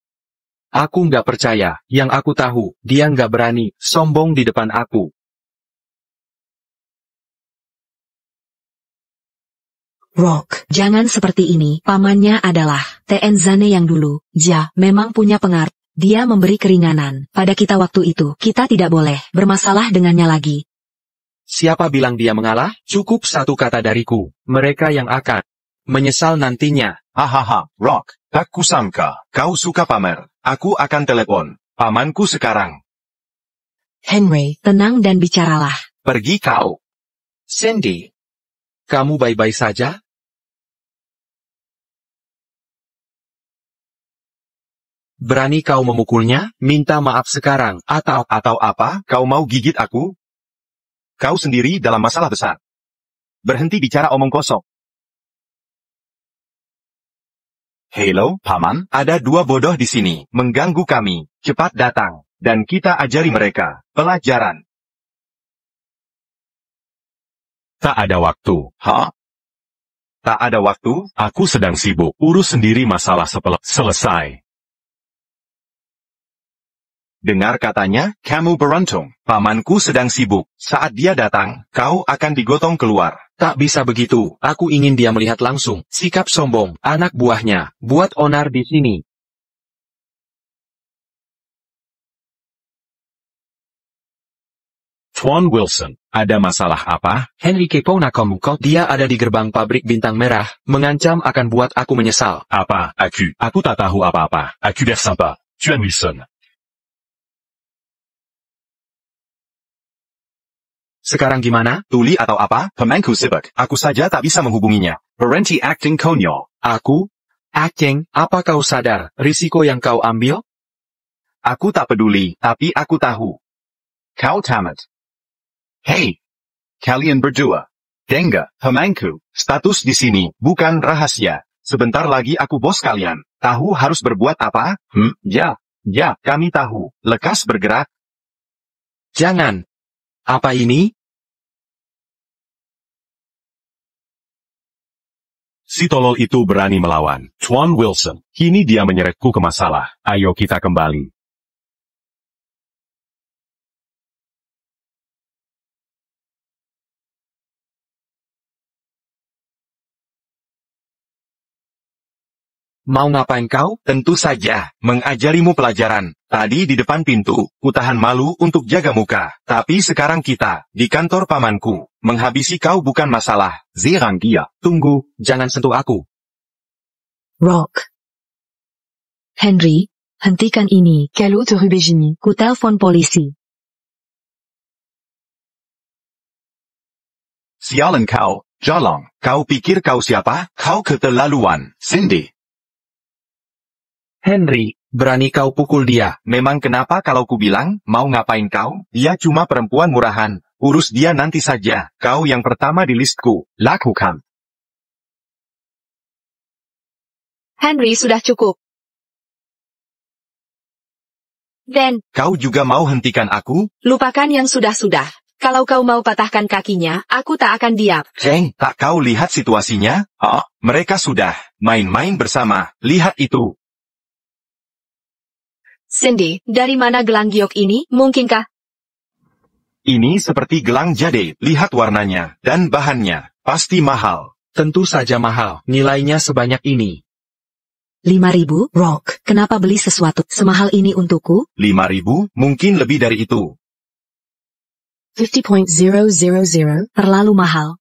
Aku nggak percaya, yang aku tahu, dia nggak berani sombong di depan aku. Rock, jangan seperti ini. Pamannya adalah Tenzane yang dulu. Memang punya pengaruh. Dia memberi keringanan pada kita waktu itu. Kita tidak boleh bermasalah dengannya lagi. Siapa bilang dia mengalah? Cukup satu kata dariku. Mereka yang akan menyesal nantinya. Hahaha, Rock, tak kusangka kau suka pamer. Aku akan telepon pamanku sekarang. Henry, Tenang dan bicaralah. Pergi kau. Sandy, kamu baik-baik saja? Berani kau memukulnya? Minta maaf sekarang, atau apa? Kau mau gigit aku? Kau sendiri dalam masalah besar. Berhenti bicara omong kosong. Halo, paman, ada 2 bodoh di sini, mengganggu kami. Cepat datang, dan kita ajari mereka pelajaran. Tak ada waktu. Tak ada waktu? Aku sedang sibuk. Urus sendiri masalah selesai. Dengar katanya, kamu beruntung. Pamanku sedang sibuk. Saat dia datang, kau akan digotong keluar. tak bisa begitu. Aku ingin dia melihat langsung. Sikap sombong, anak buahnya, buat onar di sini. Tuan Wilson, ada masalah apa? Henry keponakanmu kok. Dia ada di gerbang pabrik Bintang Merah, mengancam akan buat aku menyesal. Apa? Aku tak tahu apa-apa. Aku dah sampai. Tuan Wilson. Sekarang gimana? Tuli atau apa? Pemainku sibuk. Aku saja tak bisa menghubunginya. Berhenti acting konyol. Aku? Acting? Apa kau sadar risiko yang kau ambil? Aku tak peduli, tapi aku tahu. Kau tamat. Hei, kalian berdua. Dengar, pemainku, status di sini bukan rahasia. Sebentar lagi aku bos kalian. Tahu harus berbuat apa? Ya, kami tahu. Lekas bergerak. Jangan. Apa ini? Si tolol itu berani melawan. Tuan Wilson, kini dia menyeretku ke masalah. Ayo kita kembali. Mau ngapain kau? Tentu saja, mengajarimu pelajaran. Tadi di depan pintu, kutahan malu untuk jaga muka. Tapi sekarang kita, di kantor pamanku. Menghabisi kau bukan masalah. Zirang dia. Tunggu, jangan sentuh aku. Rock. Henry, hentikan ini. Calo de Rubégini. Ku telepon polisi. Sialan kau, Jolong. Kau pikir kau siapa? Kau keterlaluan, Cindy. Henry, berani kau pukul dia. Memang kenapa kalau ku bilang, mau ngapain kau? Dia cuma perempuan murahan. Urus dia nanti saja. Kau yang pertama di listku. Lakukan. Henry, sudah cukup. Dan, Kau juga mau hentikan aku? lupakan yang sudah-sudah. Kalau kau mau patahkan kakinya, aku tak akan diam. Jeng, tak kau lihat situasinya? Mereka sudah main-main bersama. Lihat itu. Cindy, dari mana gelang giok ini? Mungkinkah? Ini seperti gelang jade. Lihat warnanya dan bahannya. Pasti mahal. Tentu saja mahal. Nilainya sebanyak ini. 5.000? Rock, kenapa beli sesuatu semahal ini untukku? 5.000? Mungkin lebih dari itu. 50.000. Terlalu mahal.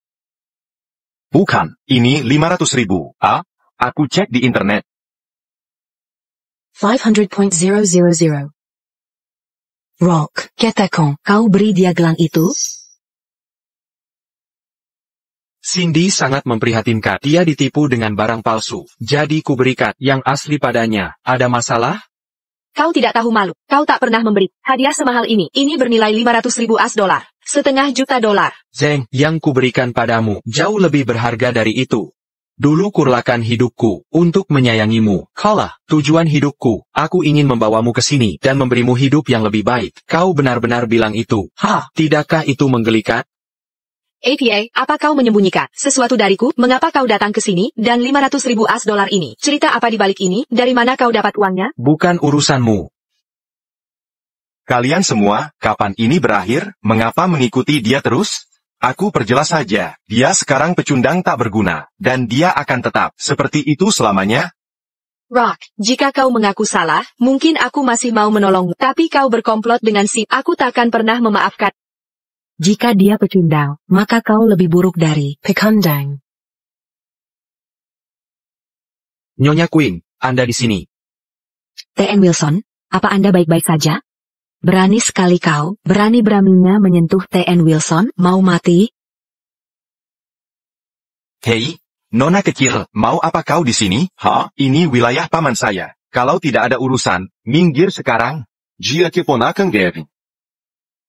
Bukan, ini 500.000. Aku cek di internet. 500.000. Rock, katakan. Kau beri dia gelang itu? Cindy sangat memprihatinkan. Dia ditipu dengan barang palsu. Jadi kuberikan yang asli padanya. Ada masalah? Kau tidak tahu malu. Kau tak pernah memberi hadiah semahal ini. Ini bernilai 500.000 US dolar. $1,5 juta. Zeng, yang kuberikan padamu jauh lebih berharga dari itu. Dulu kurlakan hidupku untuk menyayangimu. Kaulah tujuan hidupku. Aku ingin membawamu ke sini dan memberimu hidup yang lebih baik. Kau benar-benar bilang itu. Tidakkah itu menggelikan? APA, apa kau menyembunyikan sesuatu dariku? Mengapa kau datang ke sini? Dan 500.000 US dolar ini? Cerita apa di balik ini? Dari mana kau dapat uangnya? Bukan urusanmu. Kalian semua, kapan ini berakhir? Mengapa mengikuti dia terus? Aku perjelas saja, dia sekarang pecundang tak berguna, dan dia akan tetap seperti itu selamanya. Rock, jika kau mengaku salah, mungkin aku masih mau menolongmu. Tapi kau berkomplot dengan si, aku takkan pernah memaafkan. Jika dia pecundang, maka kau lebih buruk dari Pekundang. Nyonya Queen, Anda di sini. T.N. Wilson, apa Anda baik-baik saja? Berani sekali kau, berani-beraninya menyentuh T.N. Wilson, mau mati? Hei, nona kecil, mau apa kau di sini? Ini wilayah paman saya. Kalau tidak ada urusan, minggir sekarang. Jia keponakan Gavin.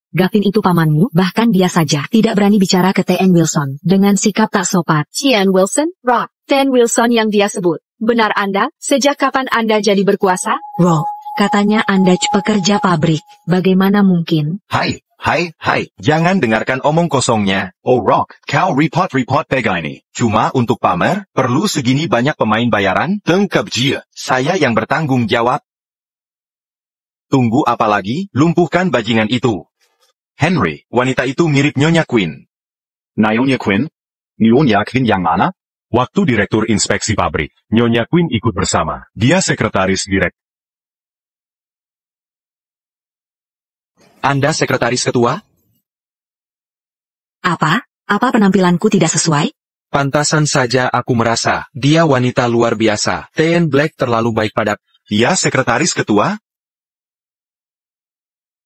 Gavin itu pamanmu, bahkan dia saja tidak berani bicara ke T.N. Wilson dengan sikap tak sopan. T.N. Wilson? Rock, T.N. Wilson yang dia sebut. Benar Anda? Sejak kapan Anda jadi berkuasa? Rock, katanya Anda pekerja pabrik. Bagaimana mungkin? Hai, jangan dengarkan omong kosongnya. Oh Rock, kau report begini. Cuma untuk pamer, perlu segini banyak pemain bayaran? Tengkap Jia, saya yang bertanggung jawab. Tunggu apa lagi? Lumpuhkan bajingan itu. Henry, wanita itu mirip Nyonya Queen. Nyonya Queen? Nyonya Queen yang mana? Waktu Direktur Inspeksi Pabrik, Nyonya Queen ikut bersama. Dia sekretaris direktur. Anda sekretaris ketua? Apa penampilanku tidak sesuai? Pantasan saja aku merasa, dia wanita luar biasa. T.N. Black terlalu baik pada... Dia sekretaris ketua?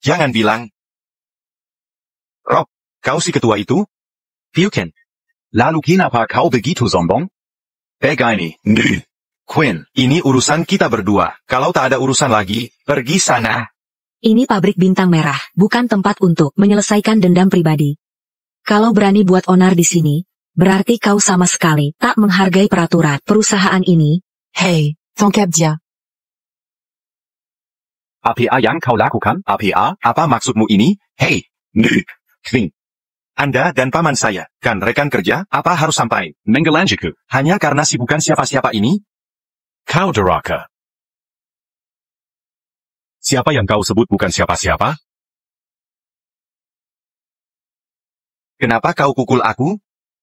Jangan bilang. Rob, kau si ketua itu? Bukan. Lalu kenapa kau begitu sombong? Begini, Queen, ini urusan kita berdua. Kalau tak ada urusan lagi, pergi sana. Ini pabrik bintang merah, bukan tempat untuk menyelesaikan dendam pribadi. Kalau berani buat onar di sini, berarti kau sama sekali tak menghargai peraturan perusahaan ini. Hey, tangkap dia. Apa yang kau lakukan? Apa maksudmu ini? Hei, Queen. Anda dan paman saya, kan rekan kerja, apa harus sampai menggelanjiku? Hanya karena si bukan siapa-siapa ini? Kau deraka. Siapa yang kau sebut bukan siapa-siapa? Kenapa kau pukul aku?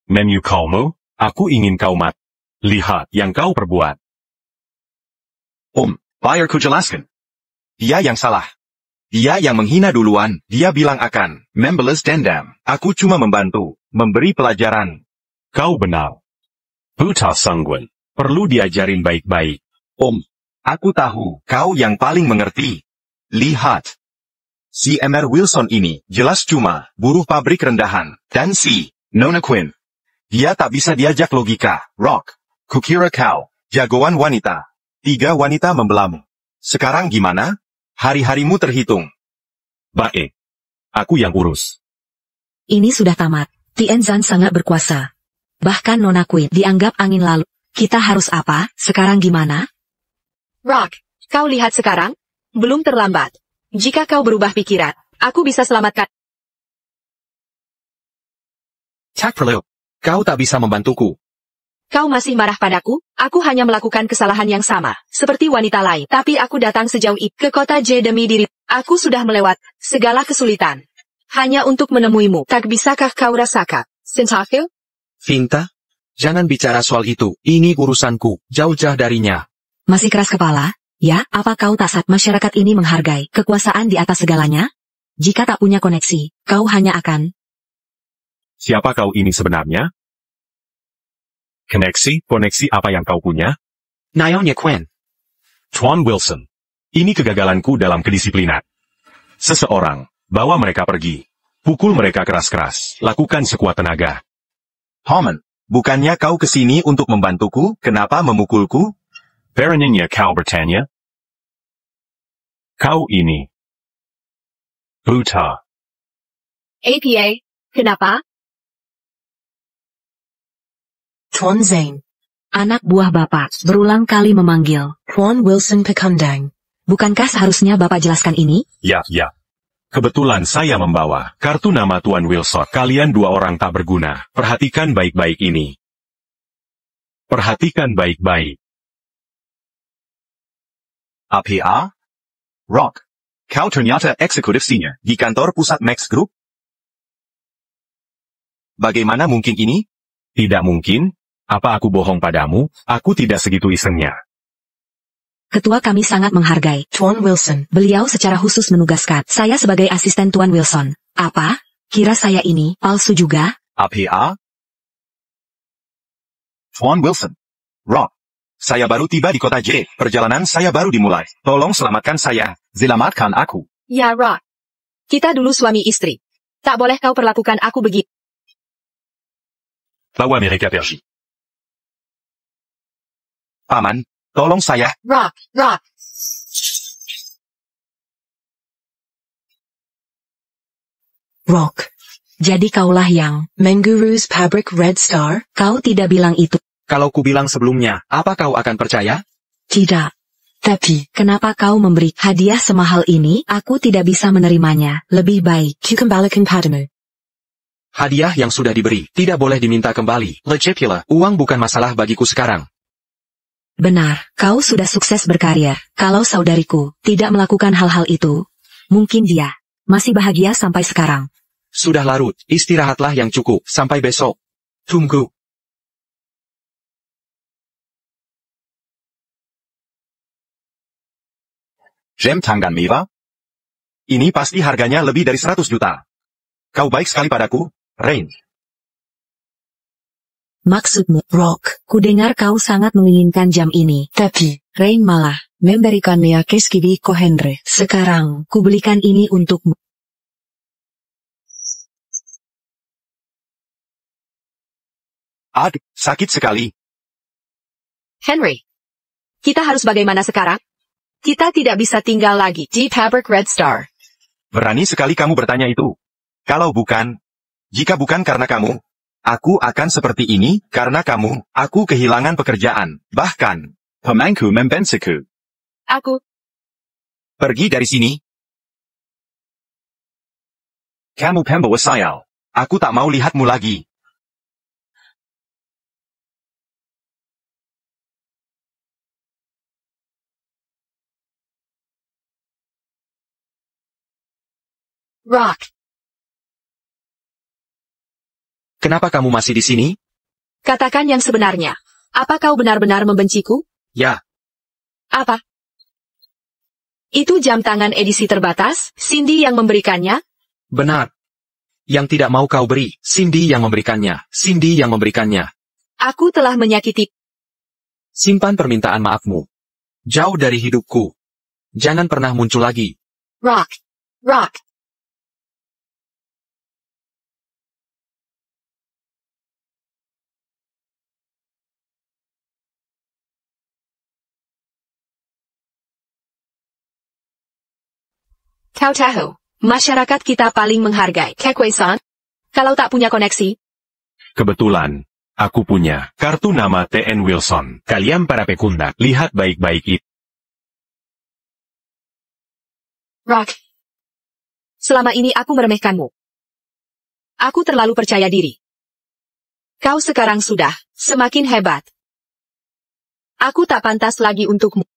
Menu kaumu, aku ingin kau mat. Lihat yang kau perbuat. Biarku jelaskan. Dia yang salah. Dia yang menghina duluan, dia bilang akan membalas dendam. Aku cuma membantu, memberi pelajaran. Kau benar. Buta sangguan, perlu diajarin baik-baik. Aku tahu, kau yang paling mengerti. Lihat. Si Mr. Wilson ini, jelas cuma, buruh pabrik rendahan. Dan si, Nona Queen. Dia tak bisa diajak logika. Rock, kukira kau, jagoan wanita. 3 wanita membelamu. Sekarang gimana? Hari-harimu terhitung. Baik. Aku yang urus. Ini sudah tamat. Tien Zan sangat berkuasa. Bahkan Nona Queen dianggap angin lalu. Kita harus apa? Sekarang gimana? Rock, kau lihat sekarang? Belum terlambat. Jika kau berubah pikiran, aku bisa selamatkan. Tak perlu. Kau tak bisa membantuku. Kau masih marah padaku? Aku hanya melakukan kesalahan yang sama, seperti wanita lain. Tapi aku datang sejauh itu ke kota J demi diri. Aku sudah melewat segala kesulitan. Hanya untuk menemuimu. Tak bisakah kau rasakan? Sensafil? Vinta? Jangan bicara soal itu. Ini urusanku. Jauh-jauh darinya. Masih keras kepala? Ya, apa kau tak sadar masyarakat ini menghargai kekuasaan di atas segalanya? Jika tak punya koneksi, kau hanya akan... Siapa kau ini sebenarnya? Koneksi apa yang kau punya? Nyonya Quen. Tuan Wilson. Ini kegagalanku dalam kedisiplinan. Seseorang, bawa mereka pergi. Pukul mereka keras-keras, lakukan sekuat tenaga. Hammond, bukannya kau kesini untuk membantuku, kenapa memukulku? Baroninnya kau bertanya? Kau ini. Buta. APA, kenapa? Tuan Zane. Anak buah Bapak berulang kali memanggil. Tuan Wilson Pekundang. Bukankah seharusnya Bapak jelaskan ini? Ya. Kebetulan saya membawa kartu nama Tuan Wilson. Kalian dua orang tak berguna. Perhatikan baik-baik ini. Perhatikan baik-baik. APA? Rock. Kau ternyata eksekutif senior di kantor pusat Max Group? Bagaimana mungkin ini? Tidak mungkin. Apa aku bohong padamu? Aku tidak segitu isengnya. Ketua kami sangat menghargai. Tuan Wilson. Beliau secara khusus menugaskan saya sebagai asisten Tuan Wilson. Apa? Kira saya ini palsu juga? APA? Tuan Wilson. Rock. Saya baru tiba di kota J. Perjalanan saya baru dimulai. Tolong selamatkan saya. Selamatkan aku. Ya, Rock. Kita dulu suami istri. Tak boleh kau perlakukan aku begitu. Bawa mereka pergi. Paman, tolong saya. Rock. Rock. Jadi kaulah yang... Menguru's Pabrik Red Star? Kau tidak bilang itu. Kalau ku bilang sebelumnya, apa kau akan percaya? Tidak. Tapi, Kenapa kau memberi hadiah semahal ini? Aku tidak bisa menerimanya. Lebih baik. kembalikan padamu. Hadiah yang sudah diberi, tidak boleh diminta kembali. Lejepila, uang bukan masalah bagiku sekarang. Benar, kau sudah sukses berkarir. Kalau saudariku tidak melakukan hal-hal itu, mungkin dia masih bahagia sampai sekarang. Sudah larut, istirahatlah yang cukup, sampai besok. Tunggu. Gem Tangan Meva? Ini pasti harganya lebih dari 100 juta. Kau baik sekali padaku, Rain. Maksudmu, Rock. ku dengar kau sangat menginginkan jam ini. Tapi, Rain malah memberikannya ke Skibby Henry. Sekarang, ku belikan ini untukmu. Aduh, sakit sekali. Henry. Kita harus bagaimana sekarang? Kita tidak bisa tinggal lagi di Pabrik Red Star. Berani sekali kamu bertanya itu. Kalau bukan, jika bukan karena kamu, aku akan seperti ini, karena kamu, aku kehilangan pekerjaan, bahkan, pemangku membensiku. Aku, Pergi dari sini. Kamu pembawa sial. Aku tak mau lihatmu lagi. Rock. Kenapa kamu masih di sini? Katakan yang sebenarnya. Apa kau benar-benar membenciku? Ya, Apa? Itu jam tangan edisi terbatas, Cindy yang memberikannya? benar. Yang tidak mau kau beri, Cindy yang memberikannya. Cindy yang memberikannya. Aku telah menyakiti. Simpan permintaan maafmu. Jauh dari hidupku. Jangan pernah muncul lagi. Rock. Kau tahu, masyarakat kita paling menghargai Kekwe-san. Kalau tak punya koneksi, Kebetulan, aku punya kartu nama TN Wilson. Kalian para pekundak, lihat baik-baik itu. Rock. Selama ini aku meremehkanmu. Aku terlalu percaya diri. Kau sekarang sudah semakin hebat. Aku tak pantas lagi untukmu.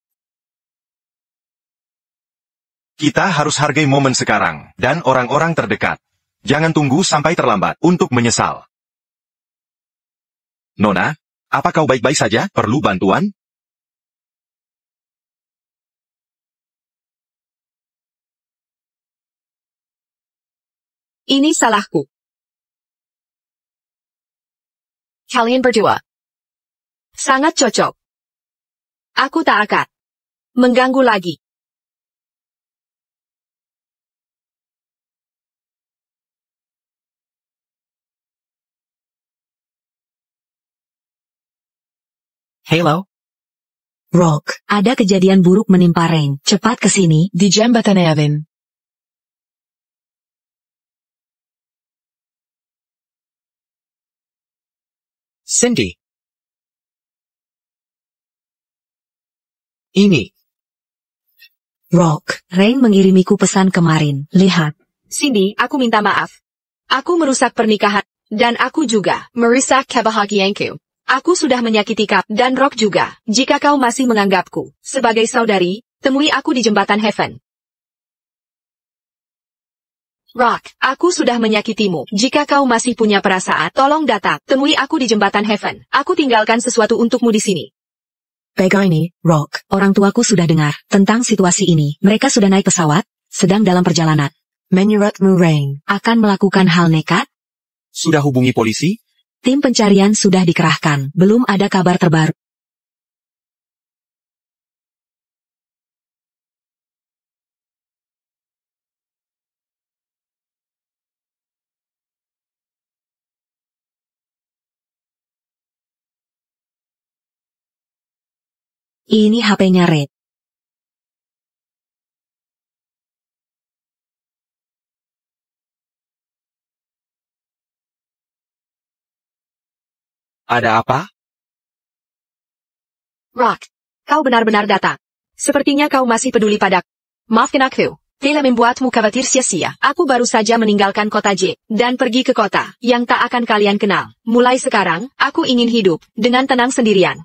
Kita harus hargai momen sekarang, dan orang-orang terdekat. Jangan tunggu sampai terlambat untuk menyesal. Nona, apa kau baik-baik saja? Perlu bantuan? Ini salahku. Kalian berdua sangat cocok. Aku tak akan mengganggu lagi. Halo? Rock, ada kejadian buruk menimpa Rain. Cepat ke sini. Di jambatan Evan. Cindy. Ini. Rock, Rain mengirimiku pesan kemarin. Lihat. Cindy, aku minta maaf. Aku merusak pernikahan, dan aku juga merusak kebahagiaanku. Aku sudah menyakiti Cap dan Rock juga. Jika kau masih menganggapku sebagai saudari, temui aku di jembatan Heaven. Rock, aku sudah menyakitimu. Jika kau masih punya perasaan, tolong datang, temui aku di jembatan Heaven. Aku tinggalkan sesuatu untukmu di sini. Begini, Rock, orang tuaku sudah dengar tentang situasi ini. Mereka sudah naik pesawat, sedang dalam perjalanan. Menurutmu Rain akan melakukan hal nekat? Sudah hubungi polisi? Tim pencarian sudah dikerahkan. Belum ada kabar terbaru. Ini HP-nya Red. Ada apa? Rock, kau benar-benar datang. Sepertinya kau masih peduli padaku. Maafkan aku. Tidak membuatmu khawatir sia-sia. Aku baru saja meninggalkan kota J, dan pergi ke kota yang tak akan kalian kenal. Mulai sekarang, aku ingin hidup dengan tenang sendirian.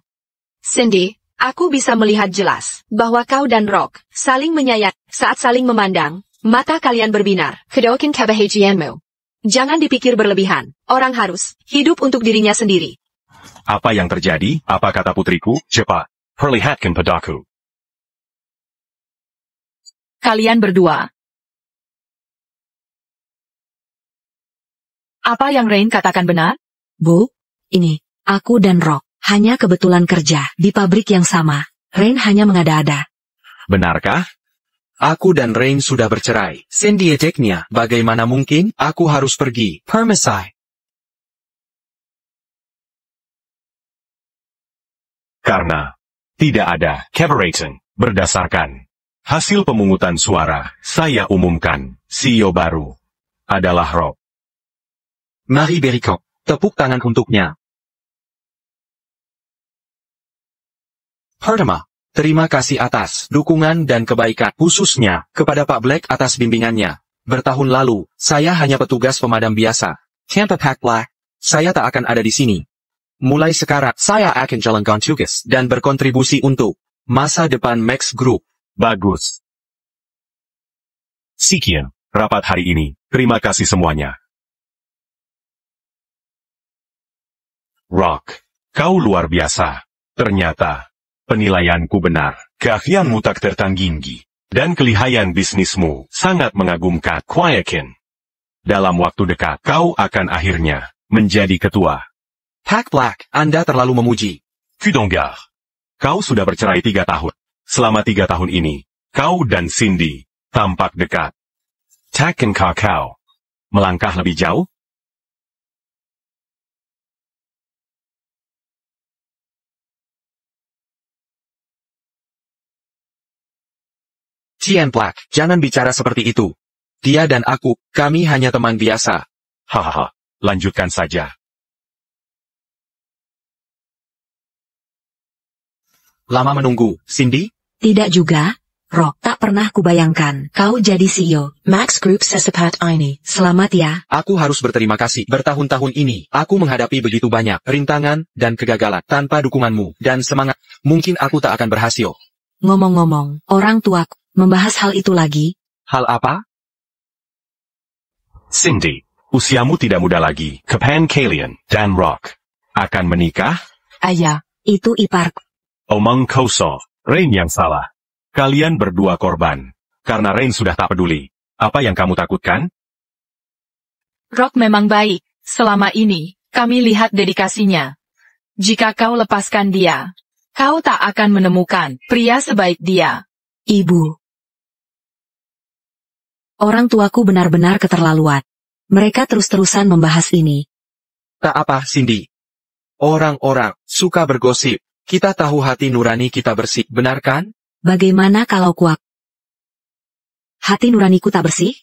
Cindy, aku bisa melihat jelas bahwa kau dan Rock saling menyayat. Saat saling memandang, mata kalian berbinar. Kedoakan kebahagiaanmu. Jangan dipikir berlebihan. Orang harus hidup untuk dirinya sendiri. Apa yang terjadi? Apa kata putriku? Cepat, perlihatkan padaku. Kalian berdua. Apa yang Rain katakan benar? Bu, ini, aku dan Rock hanya kebetulan kerja di pabrik yang sama. Rain hanya mengada-ada. Benarkah? Aku dan Rain sudah bercerai. Cindy eteknya, bagaimana mungkin? Aku harus pergi. Permisai. Karena tidak ada keberatan berdasarkan hasil pemungutan suara, saya umumkan CEO baru adalah Rob. Mari berikan tepuk tangan untuknya. Pertama, terima kasih atas dukungan dan kebaikan, khususnya kepada Pak Black atas bimbingannya. Bertahun lalu, saya hanya petugas pemadam biasa. Tanpa Pak Black, saya tak akan ada di sini. Mulai sekarang, saya akan jalankan tugas dan berkontribusi untuk masa depan Max Group. Bagus. Sekian rapat hari ini. Terima kasih semuanya. Rock, kau luar biasa. Ternyata penilaianku benar. Keahlianmu tak tertandingi. Dan kelihayan bisnismu sangat mengagumkan. Kwayakin. Dalam waktu dekat, kau akan akhirnya menjadi ketua. Pak Black, Anda terlalu memuji. Kudonggar. Kau sudah bercerai 3 tahun. Selama 3 tahun ini, kau dan Cindy tampak dekat. Takkankah kau melangkah lebih jauh? Cian Black, jangan bicara seperti itu. Dia dan aku, kami hanya teman biasa. Hahaha, lanjutkan saja. Lama menunggu, Cindy? Tidak juga, Rock. Tak pernah kubayangkan kau jadi CEO Max Group secepat ini. Selamat ya. Aku harus berterima kasih. Bertahun-tahun ini, aku menghadapi begitu banyak rintangan dan kegagalan. Tanpa dukunganmu dan semangat, mungkin aku tak akan berhasil. Ngomong-ngomong, orang tuaku membahas hal itu lagi. Hal apa? Cindy, usiamu tidak muda lagi. Kapan kalian dan Rock akan menikah? Ayah, itu iparku. Omong kosong, Rain yang salah. Kalian berdua korban. Karena Rain sudah tak peduli. Apa yang kamu takutkan? Rock memang baik, selama ini, kami lihat dedikasinya. Jika kau lepaskan dia, kau tak akan menemukan pria sebaik dia. Ibu. Orang tuaku benar-benar keterlaluan. Mereka terus-terusan membahas ini. Tak apa, Cindy. Orang-orang suka bergosip. Kita tahu hati nurani kita bersih, benar kan? Bagaimana kalau kuak? Hati nuraniku tak bersih?